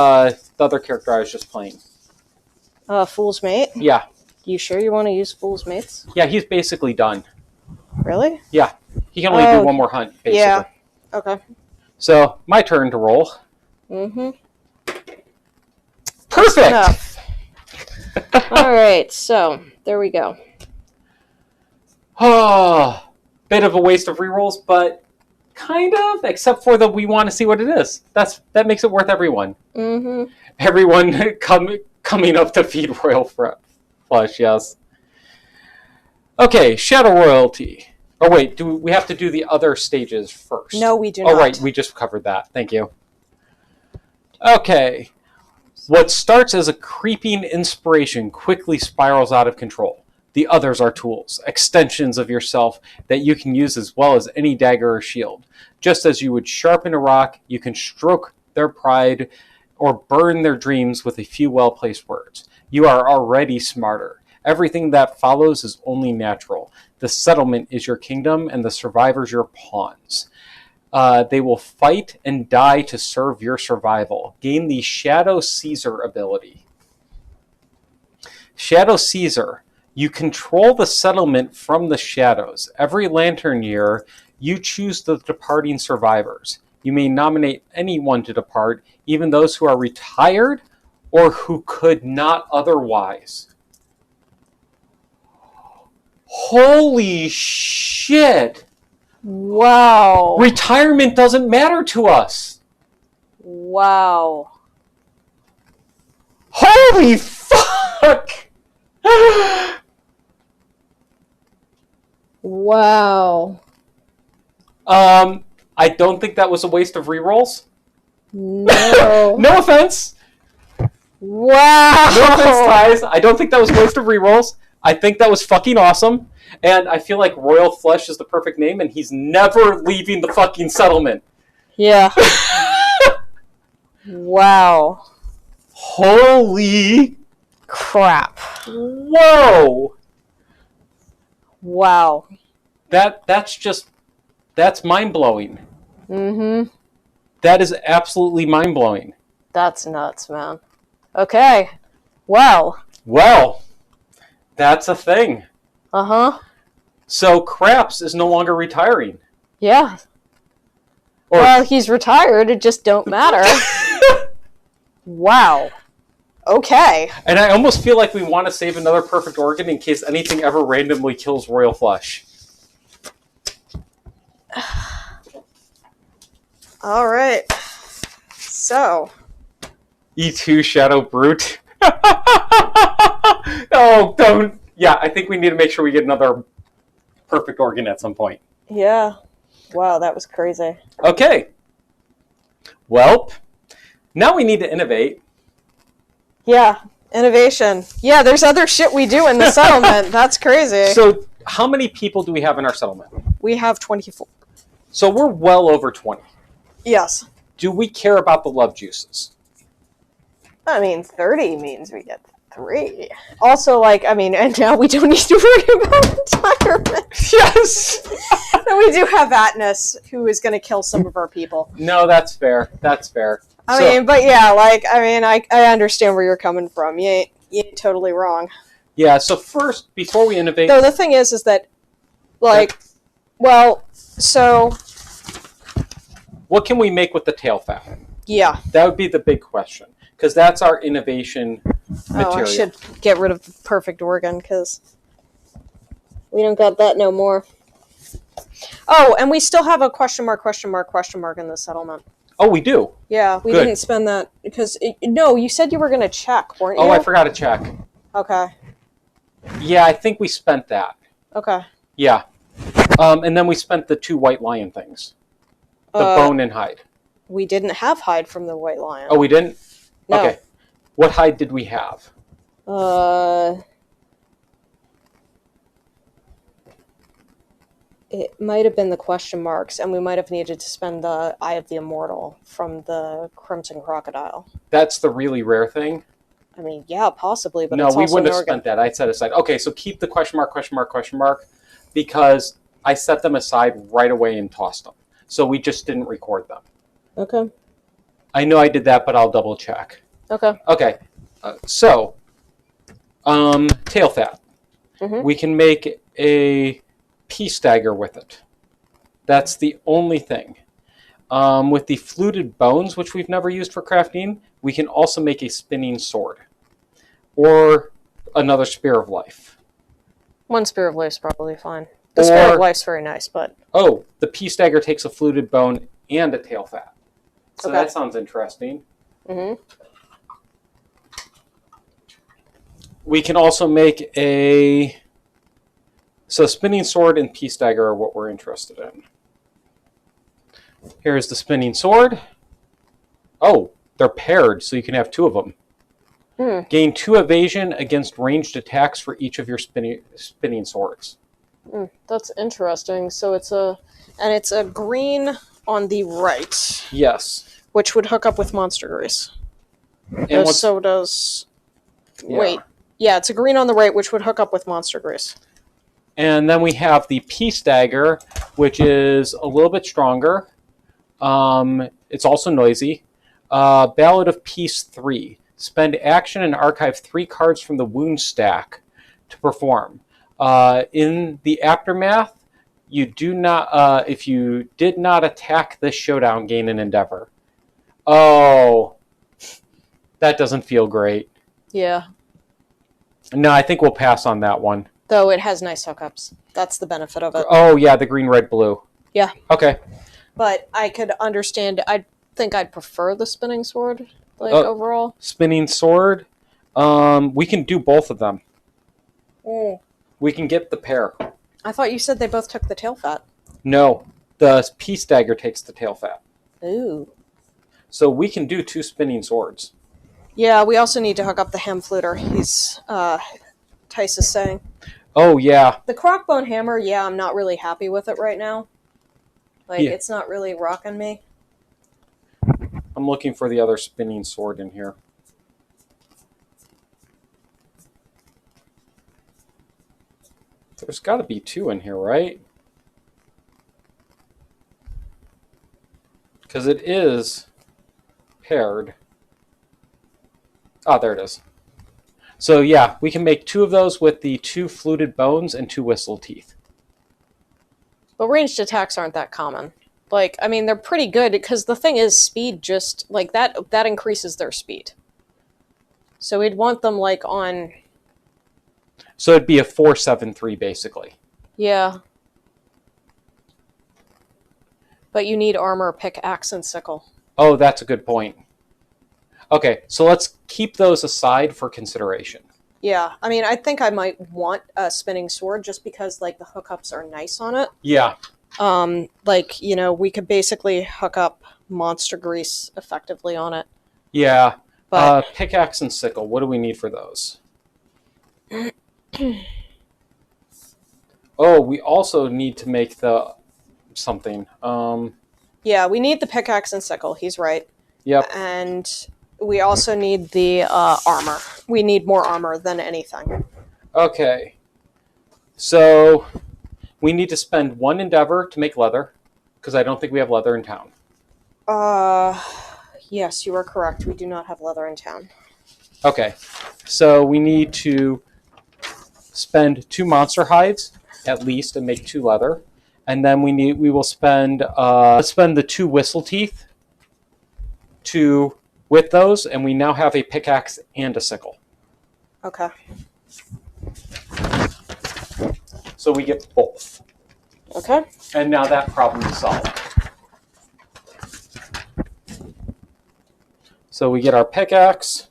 other character I was just playing? Fool's Mate? Yeah. You sure you want to use Fool's Mates? Yeah, he's basically done. Really? Yeah. He can only do one more hunt, basically. Yeah. Okay. So, my turn to roll. Mm-hmm. Perfect! All right, so there we go. Oh, bit of a waste of rerolls, but kind of, except for the we want to see what it is. That makes it worth everyone. Mm-hmm. Everyone coming up to feed Royal Flush, yes. Okay, Shadow Royalty. Oh wait, do we have to do the other stages first? No, we do not. Oh right, we just covered that. Thank you. Okay. What starts as a creeping inspiration quickly spirals out of control. The others are tools, extensions of yourself that you can use as well as any dagger or shield. Just as you would sharpen a rock, you can stroke their pride or burn their dreams with a few well-placed words. You are already smarter. Everything that follows is only natural. The settlement is your kingdom and the survivors your pawns. They will fight and die to serve your survival. Gain the Shadow Caesar ability. Shadow Caesar. You control the settlement from the shadows. Every lantern year, you choose the departing survivors. You may nominate anyone to depart, even those who are retired or who could not otherwise. Holy shit! Wow. Retirement doesn't matter to us. Wow. Holy fuck! Wow. I don't think that was a waste of rerolls. No. No offense. Wow. No offense, Ties. I don't think that was a waste of rerolls. I think that was fucking awesome. And I feel like Royal Flush is the perfect name, and he's never leaving the fucking settlement. Yeah. Wow. Holy crap. Whoa. Wow. That's mind-blowing. Mm-hmm. That is absolutely mind-blowing. That's nuts, man. Okay. Well, that's a thing. Uh-huh. So Craps is no longer retiring. Yeah. Well, he's retired. It just don't matter. Wow. Okay. And I almost feel like we want to save another perfect organ in case anything ever randomly kills Royal Flush. All right. So. E2 Shadow Brute. Oh, don't. Yeah, I think we need to make sure we get another perfect organ at some point. Yeah. Wow, that was crazy. Okay. Well, now we need to innovate. Yeah, innovation. Yeah, there's other shit we do in the settlement. That's crazy. So, how many people do we have in our settlement? We have 24. So, we're well over 20. Yes. Do we care about the love juices? I mean, 30 means we get 3. Also, and now we don't need to worry about retirement. Yes! And we do have Atnus, who is going to kill some of our people. No, that's fair. That's fair. I understand where you're coming from. You ain't totally wrong. Yeah, so first, before we innovate... Though the thing is that, what can we make with the tail fat? Yeah. That would be the big question. Because that's our innovation material. Oh, I should get rid of the perfect organ, because we don't got that no more. Oh, and we still have a question mark in the settlement. Oh, we do? Yeah, we didn't spend that, because, no, you said you were going to check, weren't you? Oh, I forgot to check. Okay. Yeah, I think we spent that. Okay. Yeah. And then we spent the 2 white lion things. The bone and hide. We didn't have hide from the white lion. Oh, we didn't? No. Okay. What hide did we have? It might have been the question marks, and we might have needed to spend the Eye of the Immortal from the Crimson Crocodile. That's the really rare thing. I mean, yeah, possibly, but No, it's we also wouldn't have Norgan. spent that. I'd set aside. Okay, so keep the question mark, because I set them aside right away and tossed them. So we just didn't record them. Okay. I know I did that, but I'll double check. Okay. Okay, tail fat. Mhm. We can make a peace dagger with it. That's the only thing. With the fluted bones, which we've never used for crafting, we can also make a spinning sword. Or another Spear of Life. One Spear of Life's probably fine. The Spear of Life's very nice, but... Oh, the peace dagger takes a fluted bone and a tail fat. So Okay. that sounds interesting. Mm-hmm. We can also make a... So spinning sword and peace dagger are what we're interested in. Here's the spinning sword. Oh, they're paired, so you can have two of them. Gain 2 evasion against ranged attacks for each of your spinning swords. That's interesting. So it's a green on the right. Yes. Which would hook up with Monster Grease. And so does... Yeah. Wait. Yeah, it's a green on the right, which would hook up with Monster Grease. And then we have the peace dagger, which is a little bit stronger. It's also noisy. Ballad of Peace 3. Spend action and archive 3 cards from the wound stack to perform. In the aftermath, you do not. If you did not attack this showdown, gain an endeavor. Oh, that doesn't feel great. Yeah. No, I think we'll pass on that one. Though it has nice hookups. That's the benefit of it. Oh yeah, the green, red, blue. Yeah. Okay. But I could understand. I think I'd prefer the spinning sword, overall. Spinning sword. We can do both of them. Mm. We can get the pair. I thought you said they both took the tail fat. No, the peace dagger takes the tail fat. Ooh. So we can do 2 spinning swords. Yeah, we also need to hook up the ham fluter. He's Tice is saying. Oh yeah. The crockbone hammer, yeah, I'm not really happy with it right now. It's not really rocking me. I'm looking for the other spinning sword in here. There's got to be 2 in here, right? Because it is paired. Oh, there it is. So yeah, we can make 2 of those with the 2 fluted bones and 2 whistle teeth. But ranged attacks aren't that common. They're pretty good, because the thing is, speed just, that increases their speed. So we'd want them, on... So it'd be a 4-7-3, basically. Yeah. But you need armor, pickaxe, and sickle. Oh, that's a good point. Okay, so let's keep those aside for consideration. Yeah, I think I might want a spinning sword just because, the hookups are nice on it. Yeah. We could basically hook up Monster Grease effectively on it. Yeah. But pickaxe and sickle, what do we need for those? Oh, we also need to make the something. Yeah, we need the pickaxe and sickle. He's right. Yep. And we also need the armor. We need more armor than anything. Okay. So we need to spend 1 endeavor to make leather, because I don't think we have leather in town. Yes, you are correct. We do not have leather in town. Okay. So we need to spend 2 monster hides at least and make 2 leather. And then we will spend the 2 whistle teeth with those, and we now have a pickaxe and a sickle. Okay. So we get both. Okay. And now that problem is solved. So we get our pickaxe.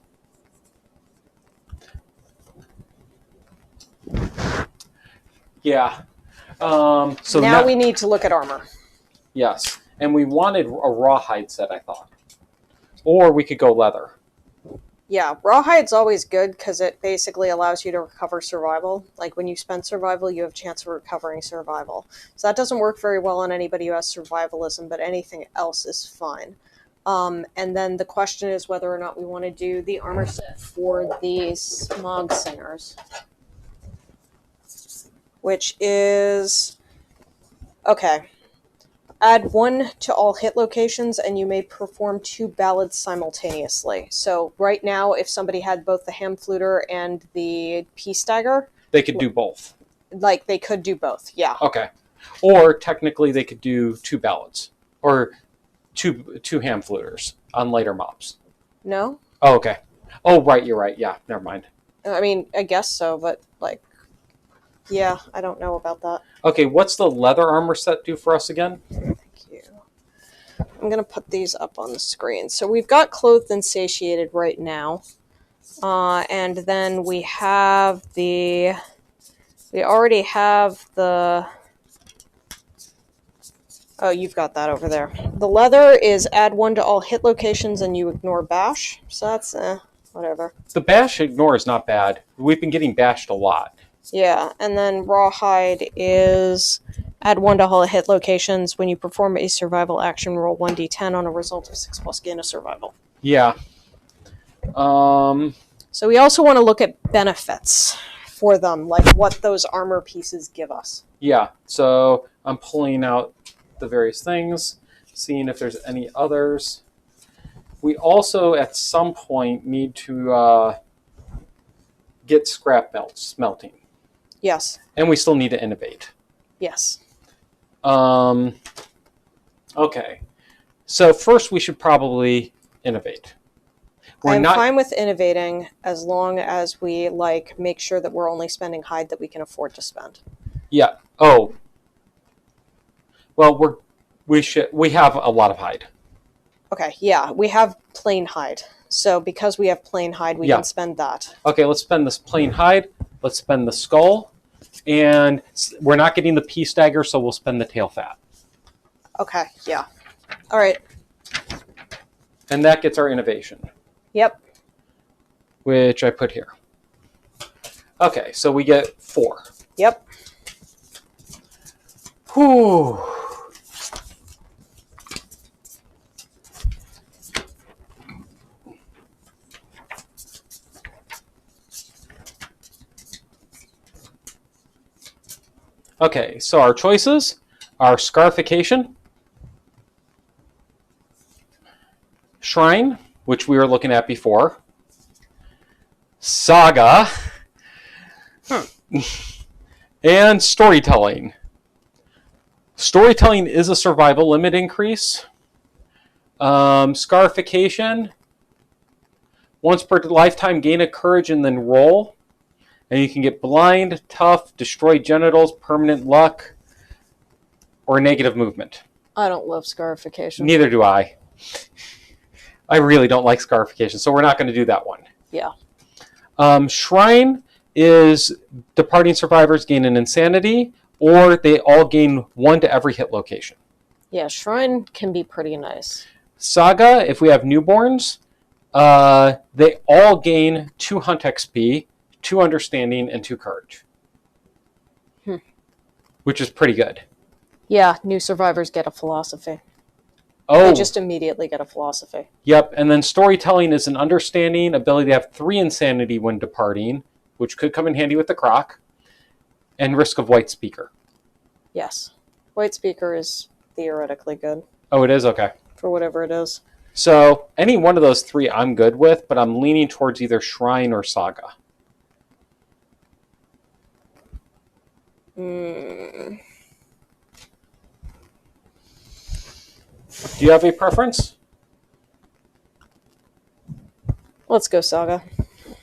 Yeah. So now we need to look at armor. Yes. And we wanted a rawhide set, I thought. Or we could go leather. Yeah, Rawhide's always good because it basically allows you to recover survival. Like when you spend survival, you have a chance of recovering survival. So that doesn't work very well on anybody who has survivalism, but anything else is fine. And then the question is whether or not we want to do the armor set for the Smog Singers, which is okay. Add 1 to all hit locations, and you may perform 2 ballads simultaneously. So right now, if somebody had both the ham fluter and the peace dagger, They could do both. like they could do both. Yeah. Okay. Or technically they could do 2 ballads or two ham fluters on later mobs. No. Oh, okay. Oh, right. You're right. Yeah. Never mind. I mean, I guess so, but like, yeah, I don't know about that. Okay. What's the leather armor set do for us again? Thank you. I'm gonna put these up on the screen. So we've got clothed and satiated right now, and then we have the. We already have the. Oh, you've got that over there. The leather is add 1 to all hit locations and you ignore bash. So that's whatever. The bash ignore is not bad. We've been getting bashed a lot. Yeah, and then rawhide is add 1 to all hit locations. When you perform a survival action, roll 1d10 on a result of 6+ gain of survival. Yeah. So we also want to look at benefits for them, like what those armor pieces give us. Yeah. So I'm pulling out the various things, seeing if there's any others. We also, at some point, need to get scrap smelting. Yes. And we still need to innovate. Yes. Okay. So first we should probably innovate. I'm fine with innovating as long as we make sure that we're only spending hide that we can afford to spend. Yeah. Oh. Well, we have a lot of hide. Okay, yeah, we have plain hide. So because we have plain hide, we can spend that. Okay, let's spend this plain hide. Let's spend the skull. And we're not getting the peace dagger, so we'll spend the tail fat. Okay, yeah. All right. And that gets our innovation. Yep. Which I put here. Okay, so we get 4. Yep. Whew. Okay, so our choices are Scarification, Shrine, which we were looking at before, Saga, and Storytelling. Storytelling is a survival limit increase. Scarification, once per lifetime, gain a courage and then roll. And you can get blind, tough, destroy genitals, permanent luck, or negative movement. I don't love scarification. Neither do I. I really don't like scarification, so we're not going to do that one. Yeah. Shrine is departing survivors gain an insanity, or they all gain 1 to every hit location. Yeah, Shrine can be pretty nice. Saga, if we have newborns, they all gain 2 hunt XP, 2 understanding, and 2 courage. Which is pretty good. Yeah, new survivors get a philosophy. Oh. They just immediately get a philosophy. Yep, and then storytelling is an understanding, ability to have 3 insanity when departing, which could come in handy with the croc, and risk of white speaker. Yes. White speaker is theoretically good. Oh, it is? Okay. For whatever it is. So any one of those 3 I'm good with, but I'm leaning towards either Shrine or Saga. Do you have a preference? Let's go Saga.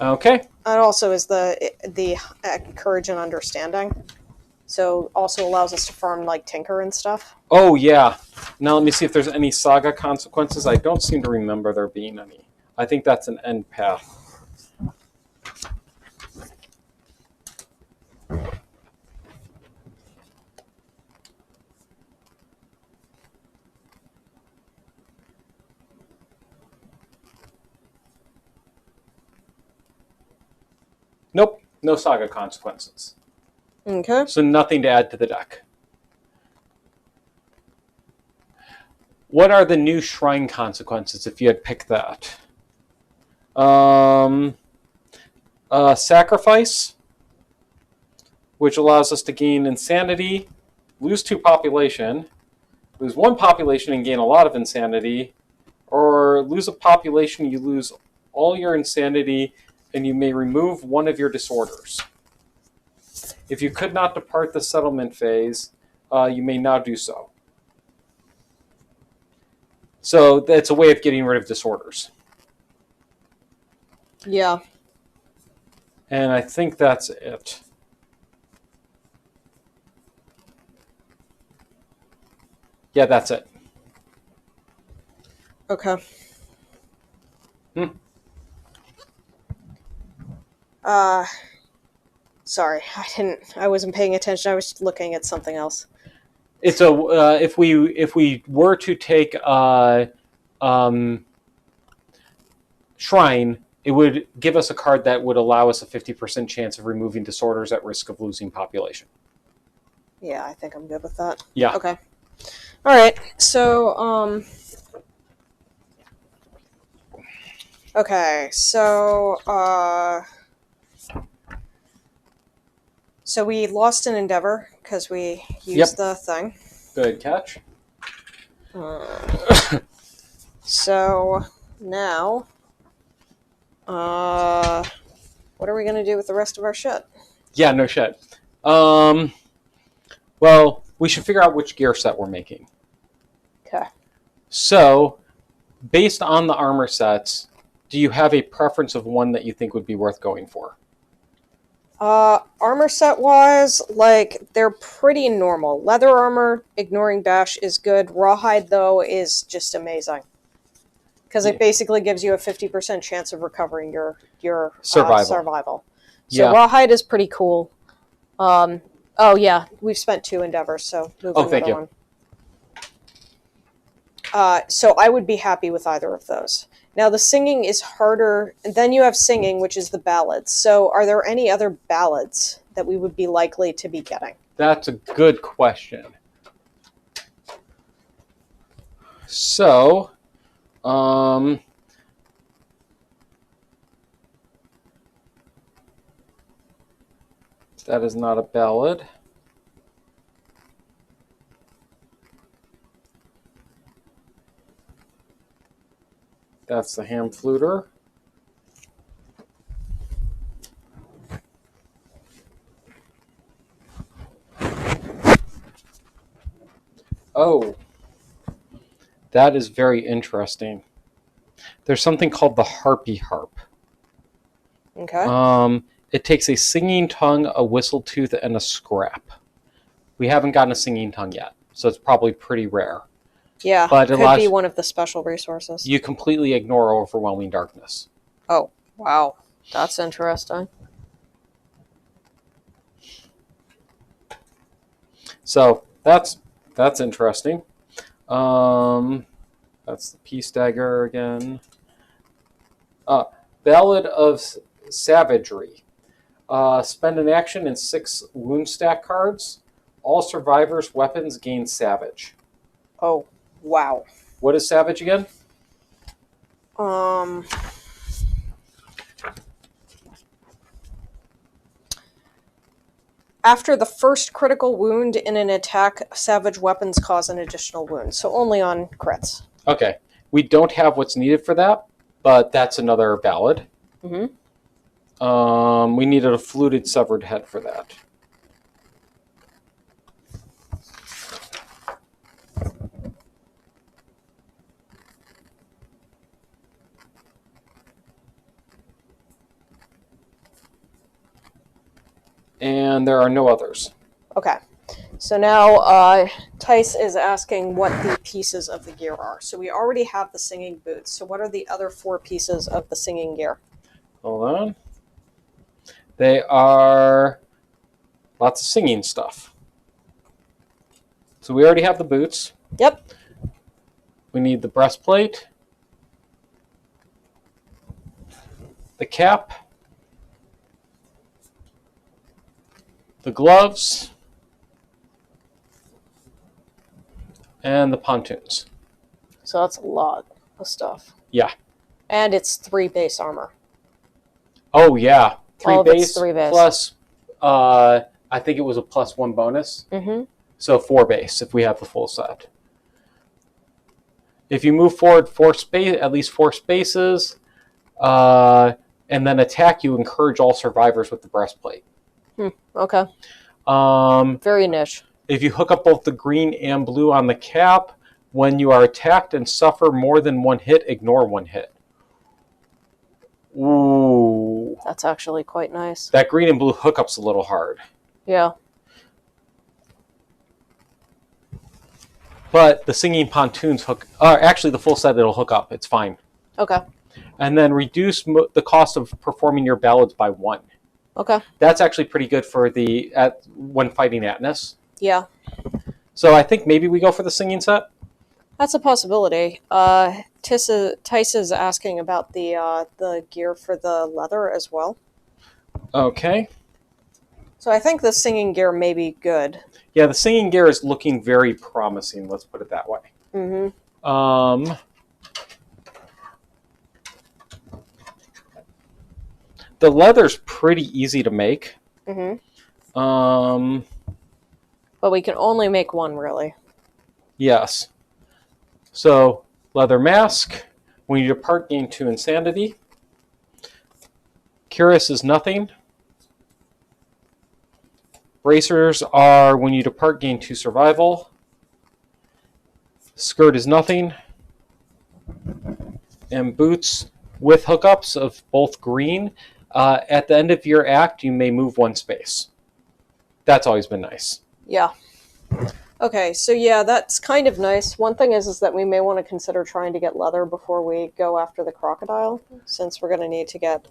Okay. It also is the courage and understanding. So also allows us to farm tinker and stuff. Oh, yeah. Now let me see if there's any Saga consequences. I don't seem to remember there being any. I think that's an end path. Nope, no saga consequences. Okay. So nothing to add to the deck. What are the new shrine consequences if you had picked that? Sacrifice, which allows us to gain insanity, lose 2 population, lose 1 population and gain a lot of insanity, or lose a population, you lose all your insanity, and you may remove 1 of your disorders. If you could not depart the settlement phase, you may now do so. So that's a way of getting rid of disorders. Yeah. And I think that's it. Yeah, that's it. Okay. Hmm. Sorry, I wasn't paying attention. I was looking at something else. It's a if we were to take Shrine, it would give us a card that would allow us a 50% chance of removing disorders at risk of losing population. Yeah, I think I'm good with that. Yeah. Okay. All right. So, okay. So we lost an endeavor because we used the thing. Good catch. So now, what are we gonna do with the rest of our shit? Yeah, no shit. Well, we should figure out which gear set we're making. Okay. So, based on the armor sets, do you have a preference of one that you think would be worth going for? Armor set wise, like, they're pretty normal. Leather armor, ignoring bash, is good. Rawhide, though, is just amazing. Because it basically gives you a 50% chance of recovering your survival. So Rawhide is pretty cool. Oh, yeah, we've spent 2 endeavors, so move another thank you. one. So I would be happy with either of those. Now, the singing is harder. And then you have singing, which is the ballads. So are there any other ballads that we would be likely to be getting? That's a good question. So, that is not a ballad. That's the ham fluter. Oh, that is very interesting. There's something called the harpy harp. Okay. It takes a singing tongue, a whistle tooth, and a scrap. We haven't gotten a singing tongue yet, so it's probably pretty rare. Yeah, but it could be one of the special resources. You completely ignore overwhelming darkness. Oh, wow. That's interesting. So that's interesting. That's the Peace Dagger again. Ballad of Savagery. Spend an action in 6 wound stack cards. All survivors' weapons gain Savage. Oh, wow. What is Savage again? After the first critical wound in an attack, Savage weapons cause an additional wound. So only on crits. Okay. We don't have what's needed for that, but that's another ballad. Mm-hmm. We needed a fluted severed head for that. And there are no others. Okay. So now Tice is asking what the pieces of the gear are. So we already have the singing boots. So what are the other 4 pieces of the singing gear? Hold on. They are lots of singing stuff. So we already have the boots. Yep. We need the breastplate, the cap, the gloves, and the pontoons. So that's a lot of stuff. Yeah. And it's 3 base armor. Oh, yeah. 3 base, 3 base. plus, I think it was a +1 bonus. Mm-hmm. So 4 base if we have the full set. If you move forward at least 4 spaces, and then attack, you encourage all survivors with the breastplate. Okay. Very niche. If you hook up both the green and blue on the cap, when you are attacked and suffer more than 1 hit, ignore 1 hit. Ooh. That's actually quite nice. That green and blue hookup's a little hard. Yeah. But the singing pontoons actually the full set it'll hook up. It's fine. Okay. And then reduce the cost of performing your ballads by 1. Okay. That's actually pretty good for when fighting Atnus. Yeah. So I think maybe we go for the singing set. That's a possibility. Tice is asking about the gear for the leather as well. Okay. So I think the singing gear may be good. Yeah, the singing gear is looking very promising. Let's put it that way. Mm-hmm. The leather's pretty easy to make. Mm-hmm. But we can only make 1, really. Yes. So, leather mask. When you depart, gain 2 insanity. Cuirass is nothing. Bracers are, when you depart, gain 2 survival. Skirt is nothing. And boots with hookups of both green. At the end of your act, you may move 1 space. That's always been nice. Yeah. Okay, so yeah, that's kind of nice. One thing is that we may want to consider trying to get leather before we go after the crocodile, since we're going to need to get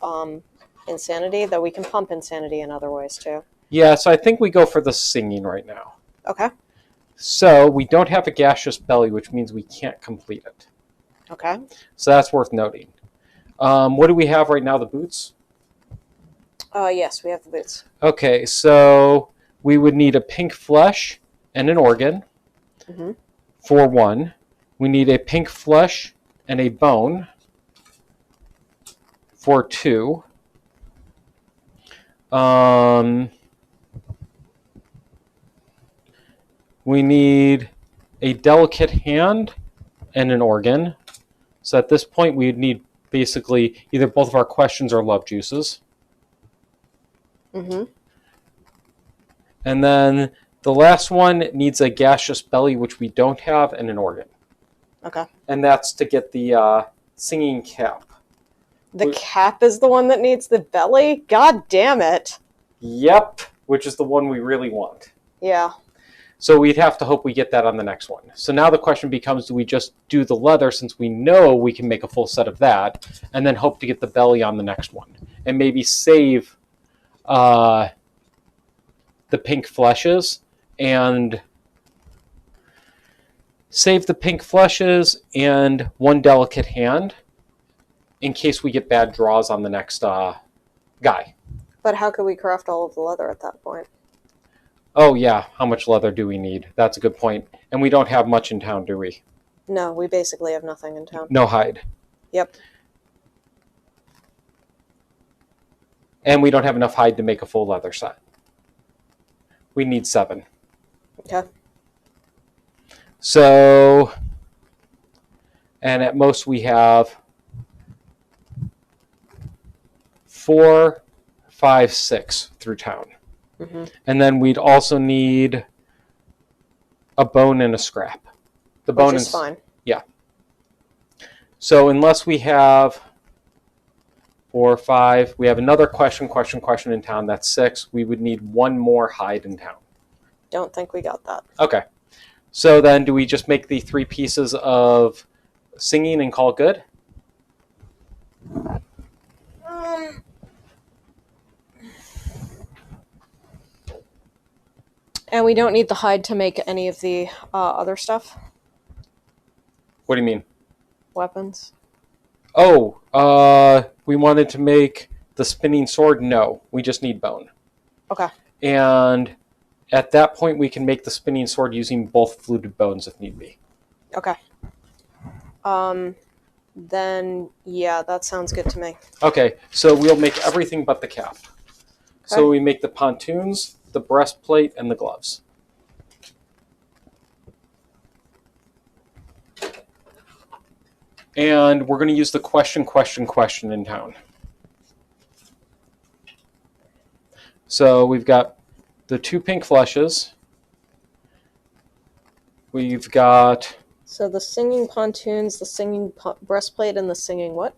insanity, though we can pump insanity in other ways too. Yeah, so I think we go for the singing right now. Okay. So we don't have a gaseous belly, which means we can't complete it. Okay. So that's worth noting. What do we have right now, the boots? Yes, we have the boots. Okay, so we would need a pink flesh and an organ for 1. We need a pink flesh and a bone for 2. We need a delicate hand and an organ. So at this point, we would need basically either both of our questions or love juices. Mm-hmm. And then the last one needs a gaseous belly, which we don't have, and an organ. Okay. And that's to get the singing cap. The cap is the one that needs the belly? God damn it. Yep, which is the one we really want. Yeah. So we'd have to hope we get that on the next one. So now the question becomes, do we just do the leather, since we know we can make a full set of that, and then hope to get the belly on the next one? And maybe save the pink fleshes and 1 delicate hand in case we get bad draws on the next guy. But how could we craft all of the leather at that point? Oh yeah, how much leather do we need? That's a good point. And we don't have much in town, do we? No, we basically have nothing in town. No hide. Yep. And we don't have enough hide to make a full leather set. We need 7. Okay. So, and at most we have 4, 5, 6 through town. Mm-hmm. And then we'd also need a bone and a scrap. The bone is fine. Yeah. So unless we have 4, 5, we have another question in town. That's 6. We would need 1 more hide in town. Don't think we got that. Okay. So then do we just make the 3 pieces of singing and call it good? And we don't need the hide to make any of the other stuff? What do you mean? Weapons? Oh, we wanted to make the spinning sword? No, we just need bone. Okay. And at that point, we can make the spinning sword using both fluted bones if need be. Okay. Then, yeah, that sounds good to me. Okay, so we'll make everything but the cap. Okay. So we make the pontoons, the breastplate, and the gloves. And we're going to use the question in town. So we've got the 2 pink flushes. We've got... So the singing pontoons, the singing breastplate, and the singing what?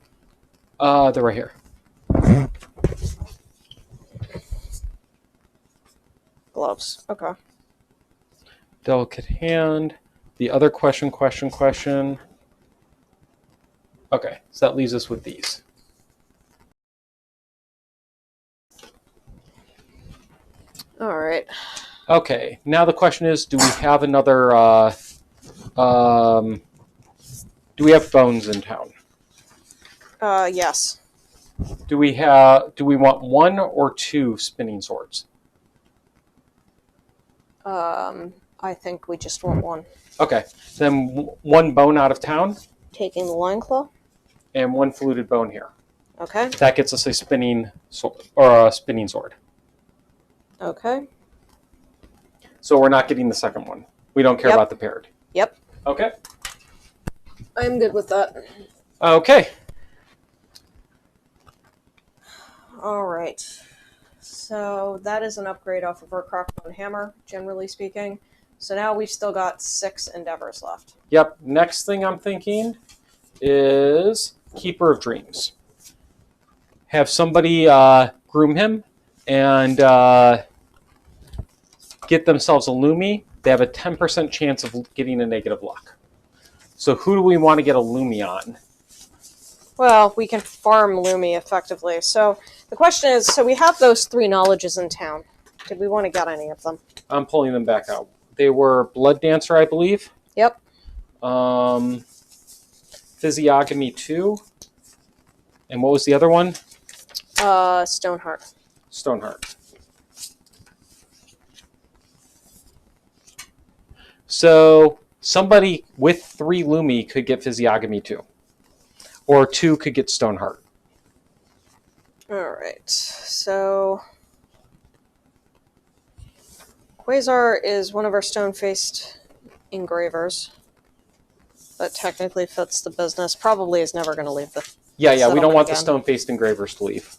They're right here. Gloves. Okay. Delicate hand. The other question. Okay, so that leaves us with these. All right. Okay, now the question is, do we have another... do we have bones in town? Yes. Do we want 1 or 2 spinning swords? I think we just want 1. Okay, then 1 bone out of town. Taking the loincloth? And 1 fluted bone here. Okay. That gets us a spinning sword, or a spinning sword. Okay. So we're not getting the second one. We don't care about the paired. Yep. Okay. I'm good with that. Okay. All right. So that is an upgrade off of our Crockbone Hammer, generally speaking. So now we've still got 6 endeavors left. Yep. Next thing I'm thinking is Keeper of Dreams. Have somebody groom him and get themselves a Lumi. They have a 10% chance of getting a negative luck. So who do we want to get a Lumi on? Well, we can farm Lumi effectively. So the question is, so we have those 3 knowledges in town. Did we want to get any of them? I'm pulling them back out. They were Blood Dancer, I believe. Yep. Physiognomy 2. And what was the other one? Stoneheart. Stoneheart. So somebody with 3 Lumi could get Physiognomy 2. Or 2 could get Stoneheart. Alright, so Quasar is one of our stone-faced engravers, but technically fits the business. Probably is never going to leave the Yeah, we don't want again. the stone-faced engravers to leave.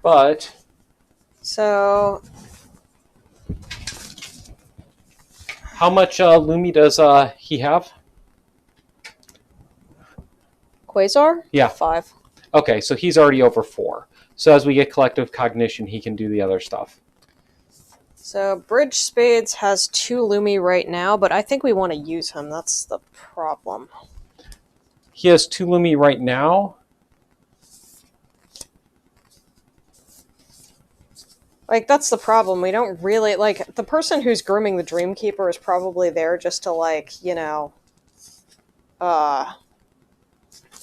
But so how much Lumi does he have? Quasar? Yeah. 5. Okay, so he's already over 4. So as we get Collective Cognition, he can do the other stuff. So Bridge Spades has 2 Lumi right now, but I think we want to use him. That's the problem. He has 2 Lumi right now. Like, that's the problem. We don't really, like, the person who's grooming the Dreamkeeper is probably there just to, like, you know,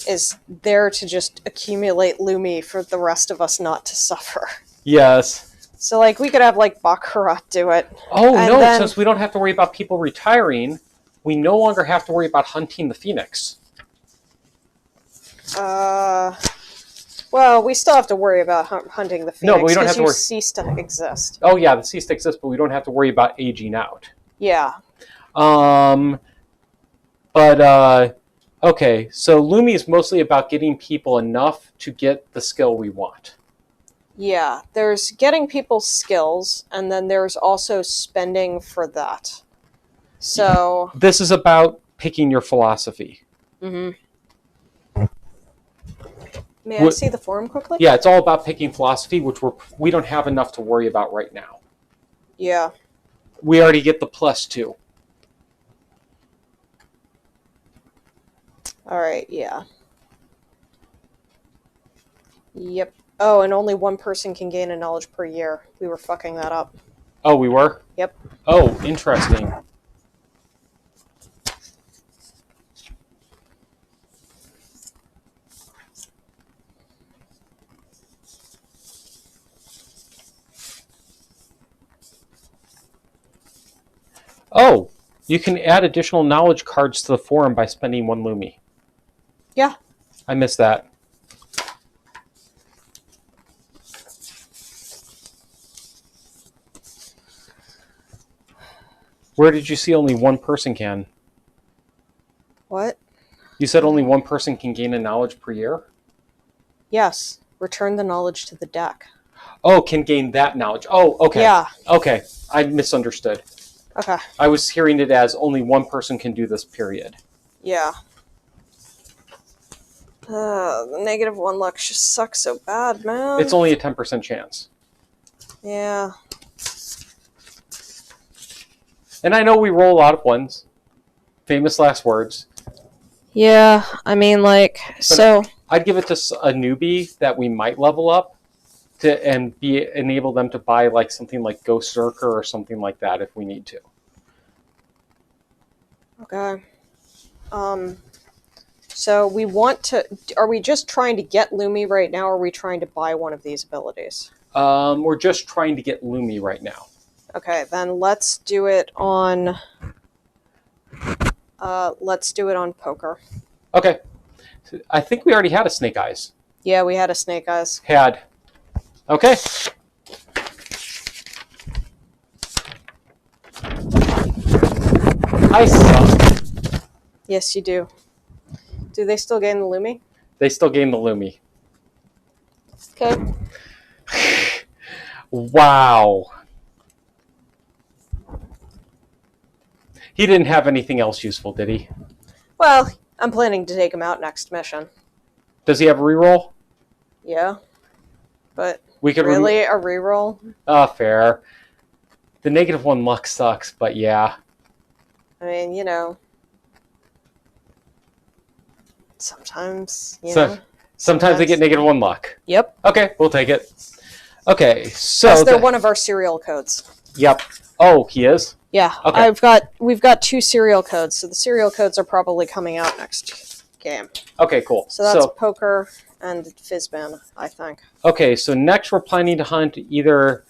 is there to just accumulate Lumi for the rest of us not to suffer. Yes. So, like, we could have, like, Baccarat do it. Oh, no, then... since we don't have to worry about people retiring, we no longer have to worry about hunting the Phoenix. Well, we still have to worry about hunting the Phoenix. No, but we don't have to worry. Cease to exist. Oh, yeah, the cease to exist, but we don't have to worry about aging out. Yeah. Okay, so Lumi is mostly about getting people enough to get the skill we want. Yeah, there's getting people skills, and then there's also spending for that. So... This is about picking your philosophy. Mm-hmm. May I see the form quickly? Yeah, it's all about picking philosophy, which we don't have enough to worry about right now. Yeah. We already get the +2. Alright, yeah. Yep. Oh, and only 1 person can gain a knowledge per year. We were fucking that up. Oh, we were? Yep. Oh, interesting. You can add additional knowledge cards to the forum by spending 1 Lumi. Yeah. I missed that. Where did you see only one person can? What? You said only one person can gain a knowledge per year? Yes. Return the knowledge to the deck. Oh, can gain that knowledge. Oh, okay. Yeah. Okay. I misunderstood. Okay. I was hearing it as only one person can do this, period. Yeah. The -1 luck just sucks so bad, man. It's only a 10% chance. Yeah. And I know we roll a lot of ones. Famous last words. Yeah, I mean, like, so... I'd give it to a newbie that we might level up and enable them to buy like something like Ghost Zerker or something like that if we need to. Okay. So we want to... Are we just trying to get Lumi right now, or are we trying to buy one of these abilities? We're just trying to get Lumi right now. Okay, then let's do it on... let's do it on poker. Okay. I think we already had a Snake Eyes. Yeah, we had a Snake Eyes. Had. Okay. I suck. Yes, you do. Do they still gain the Lumi? They still gain the Lumi. Okay. Wow. He didn't have anything else useful, did he? Well, I'm planning to take him out next mission. Does he have a reroll? Yeah. But We could really, a reroll? fair. The -1 luck sucks, but yeah. I mean, you know. Sometimes, you know. Sometimes they get -1 luck. Yep. Okay, we'll take it. Okay, so... Yes, they're one of our serial codes. Yep. Oh, he is? Yeah. Okay. We've got 2 serial codes, so the serial codes are probably coming out next game. Okay, cool. So that's poker and Fizzban, I think. Okay, so next we're planning to hunt either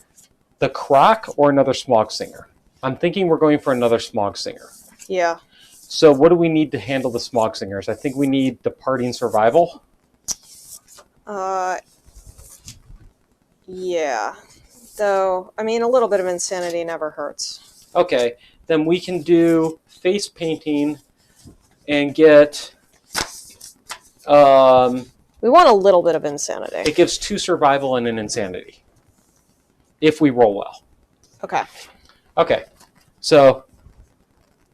the Croc or another Smog Singer. I'm thinking we're going for another Smog Singer. Yeah. So what do we need to handle the Smog Singers? I think we need Departing Survival. Yeah. Though, I mean, a little bit of insanity never hurts. Okay, then we can do Face Painting and get... we want a little bit of insanity. It gives 2 survival and an insanity. If we roll well. Okay. Okay. So,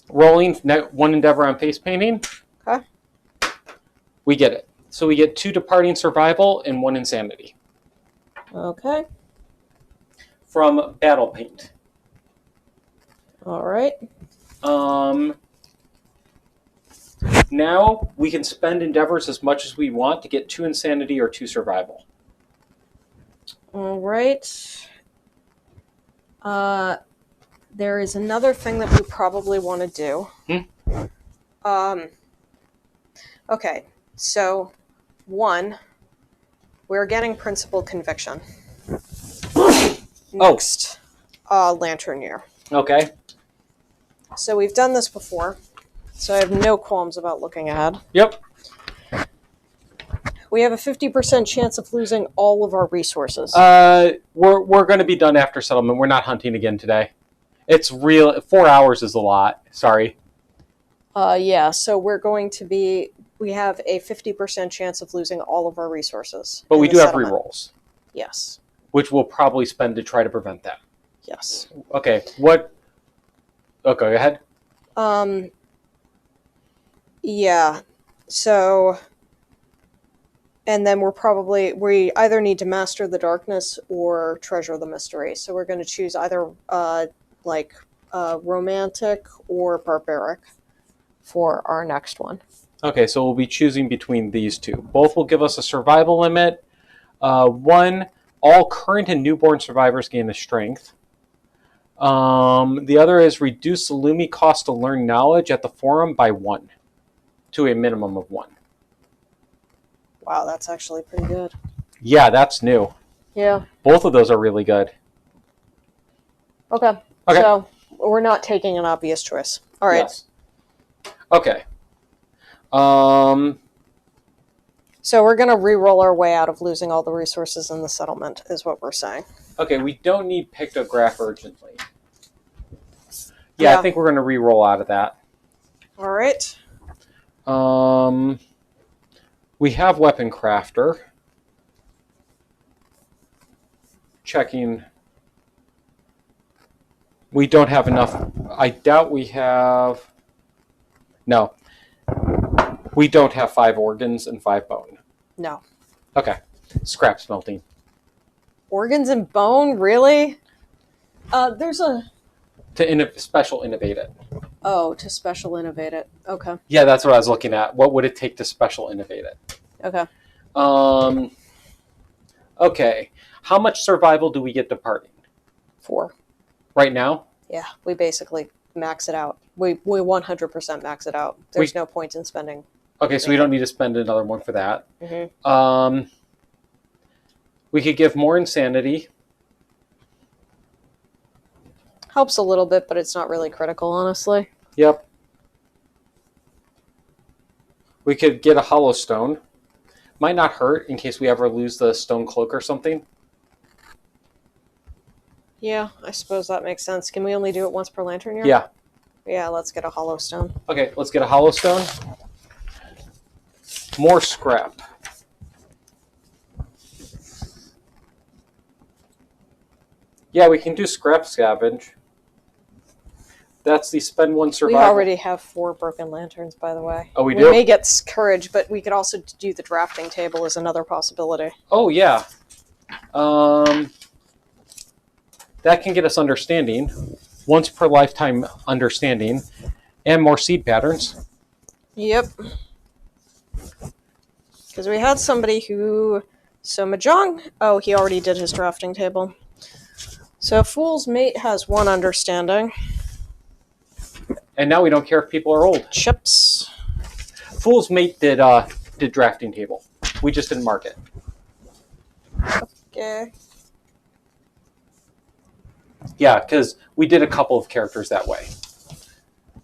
rolling 1 endeavor on Face Painting. Okay. We get it. So we get 2 Departing Survival and 1 insanity. Okay. From Battle Paint. All right. Now we can spend endeavors as much as we want to get 2 insanity or 2 survival. All right. There is another thing that we probably want to do. Okay, so 1, we're getting Principal Conviction. Next, Lantern Year. Okay. So we've done this before, so I have no qualms about looking ahead. Yep. We have a 50% chance of losing all of our resources. We're going to be done after settlement. We're not hunting again today. It's real. 4 hours is a lot. Sorry. Yeah, so we're going to be... We have a 50% chance of losing all of our resources. But we do have rerolls. Yes. Which we'll probably spend to try to prevent that. Yes. Okay, what... Okay, go ahead. Yeah, so... And then we either need to master the darkness or treasure the mystery. So we're going to choose either, romantic or barbaric for our next one. Okay, so we'll be choosing between these 2. Both will give us a survival limit. 1, all current and newborn survivors gain a strength. The other is reduce the Lumi cost to learn knowledge at the forum by 1, to a minimum of 1. Wow, that's actually pretty good. Yeah, that's new. Yeah. Both of those are really good. Okay. Okay. So we're not taking an obvious choice. All right. Yes. Okay. So we're going to re-roll our way out of losing all the resources in the settlement, is what we're saying. Okay, we don't need pictograph urgently. Yeah, I think we're going to re-roll out of that. All right. We have weapon crafter. Checking. We don't have enough. I doubt we have. No. We don't have 5 organs and 5 bone. No. Okay. Scrap smelting. Organs and bone? Really? There's a... To special innovate it. Oh, to special innovate it. Okay. Yeah, that's what I was looking at. What would it take to special innovate it? Okay. Okay. How much survival do we get departing? 4. Right now? Yeah, we basically max it out. We 100% max it out. There's no point in spending. Okay, so we don't need to spend another one for that. Mm-hmm. We could give more insanity. Helps a little bit, but it's not really critical, honestly. Yep. We could get a hollow stone. Might not hurt in case we ever lose the stone cloak or something. Yeah, I suppose that makes sense. Can we only do it once per lantern year? Yeah. Yeah, let's get a hollow stone. Okay, let's get a hollow stone. More scrap. Yeah, we can do scrap scavenge. That's the spend 1 survival. We already have 4 broken lanterns, by the way. Oh, we do? We may get courage, but we could also do the drafting table as another possibility. Oh, yeah. That can get us understanding. Once per lifetime understanding. And more seed patterns. Yep. Because we had somebody who... So Mahjong... Oh, he already did his drafting table. So Fool's Mate has 1 understanding. And now we don't care if people are old. Chips. Fool's Mate did drafting table. We just didn't mark it. Okay. Yeah, because we did a couple of characters that way.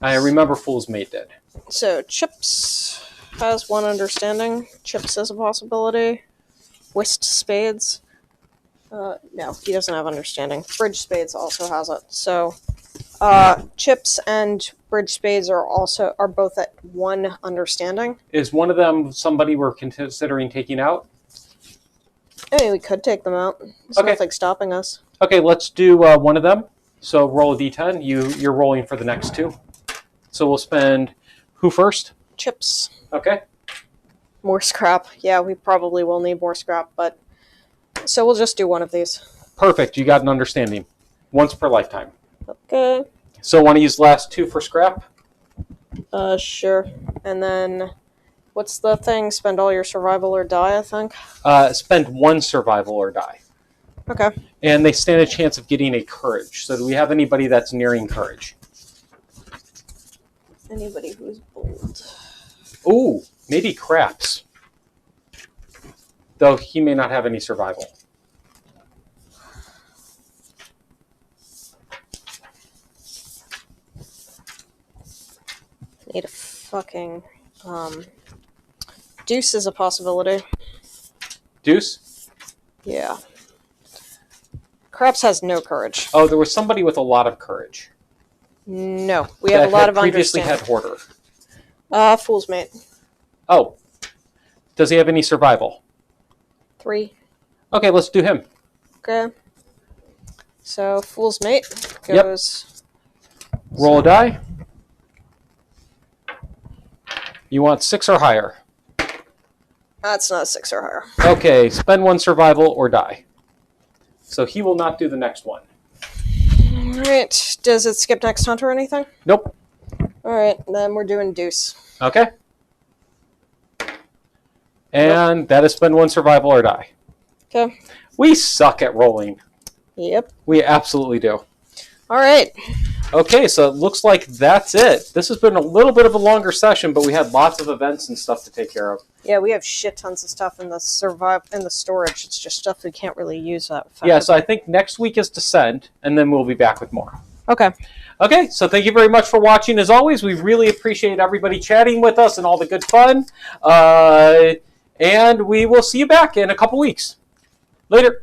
I remember Fool's Mate did. So Chips has 1 understanding. Chips is a possibility. Whist Spades. No, he doesn't have understanding. Bridge Spades also has it. So Chips and Bridge Spades are both at 1 understanding. Is one of them somebody we're considering taking out? I mean, we could take them out. There's nothing stopping us. Okay, let's do one of them. So roll a d10. You're rolling for the next 2. So we'll spend who first? Chips. Okay. More scrap. Yeah, we probably will need more scrap, but... So we'll just do 1 of these. Perfect. You got an understanding. Once per lifetime. Okay. So want to use the last 2 for scrap? Sure. And then... What's the thing? Spend all your survival or die, I think? Spend 1 survival or die. Okay. And they stand a chance of getting a courage. So do we have anybody that's nearing courage? Anybody who's bold. Ooh, maybe Craps. Though he may not have any survival. Need a fucking... Deuce is a possibility. Deuce? Yeah. Craps has no courage. Oh, there was somebody with a lot of courage. No, we have a lot of previously understanding. had Hoarder. Fool's Mate. Oh. Does he have any survival? 3. Okay, let's do him. Okay. So, Fool's Mate goes... Yep. Roll a die. You want 6 or higher? That's not a 6 or higher. Okay, spend 1 survival or die. So he will not do the next one. Alright. Does it skip next hunt or anything? Nope. Alright, then we're doing Deuce. Okay. And that is spend 1 survival or die. Okay. We suck at rolling. Yep. We absolutely do. Alright. Okay, so it looks like that's it. This has been a little bit of a longer session, but we had lots of events and stuff to take care of. Yeah, we have shit tons of stuff in the storage. It's just stuff we can't really use that effectively. Yeah, so I think next week is Descent, and then we'll be back with more. Okay. Okay, so thank you very much for watching. As always, we really appreciate everybody chatting with us and all the good fun. And we will see you back in a couple weeks. Later.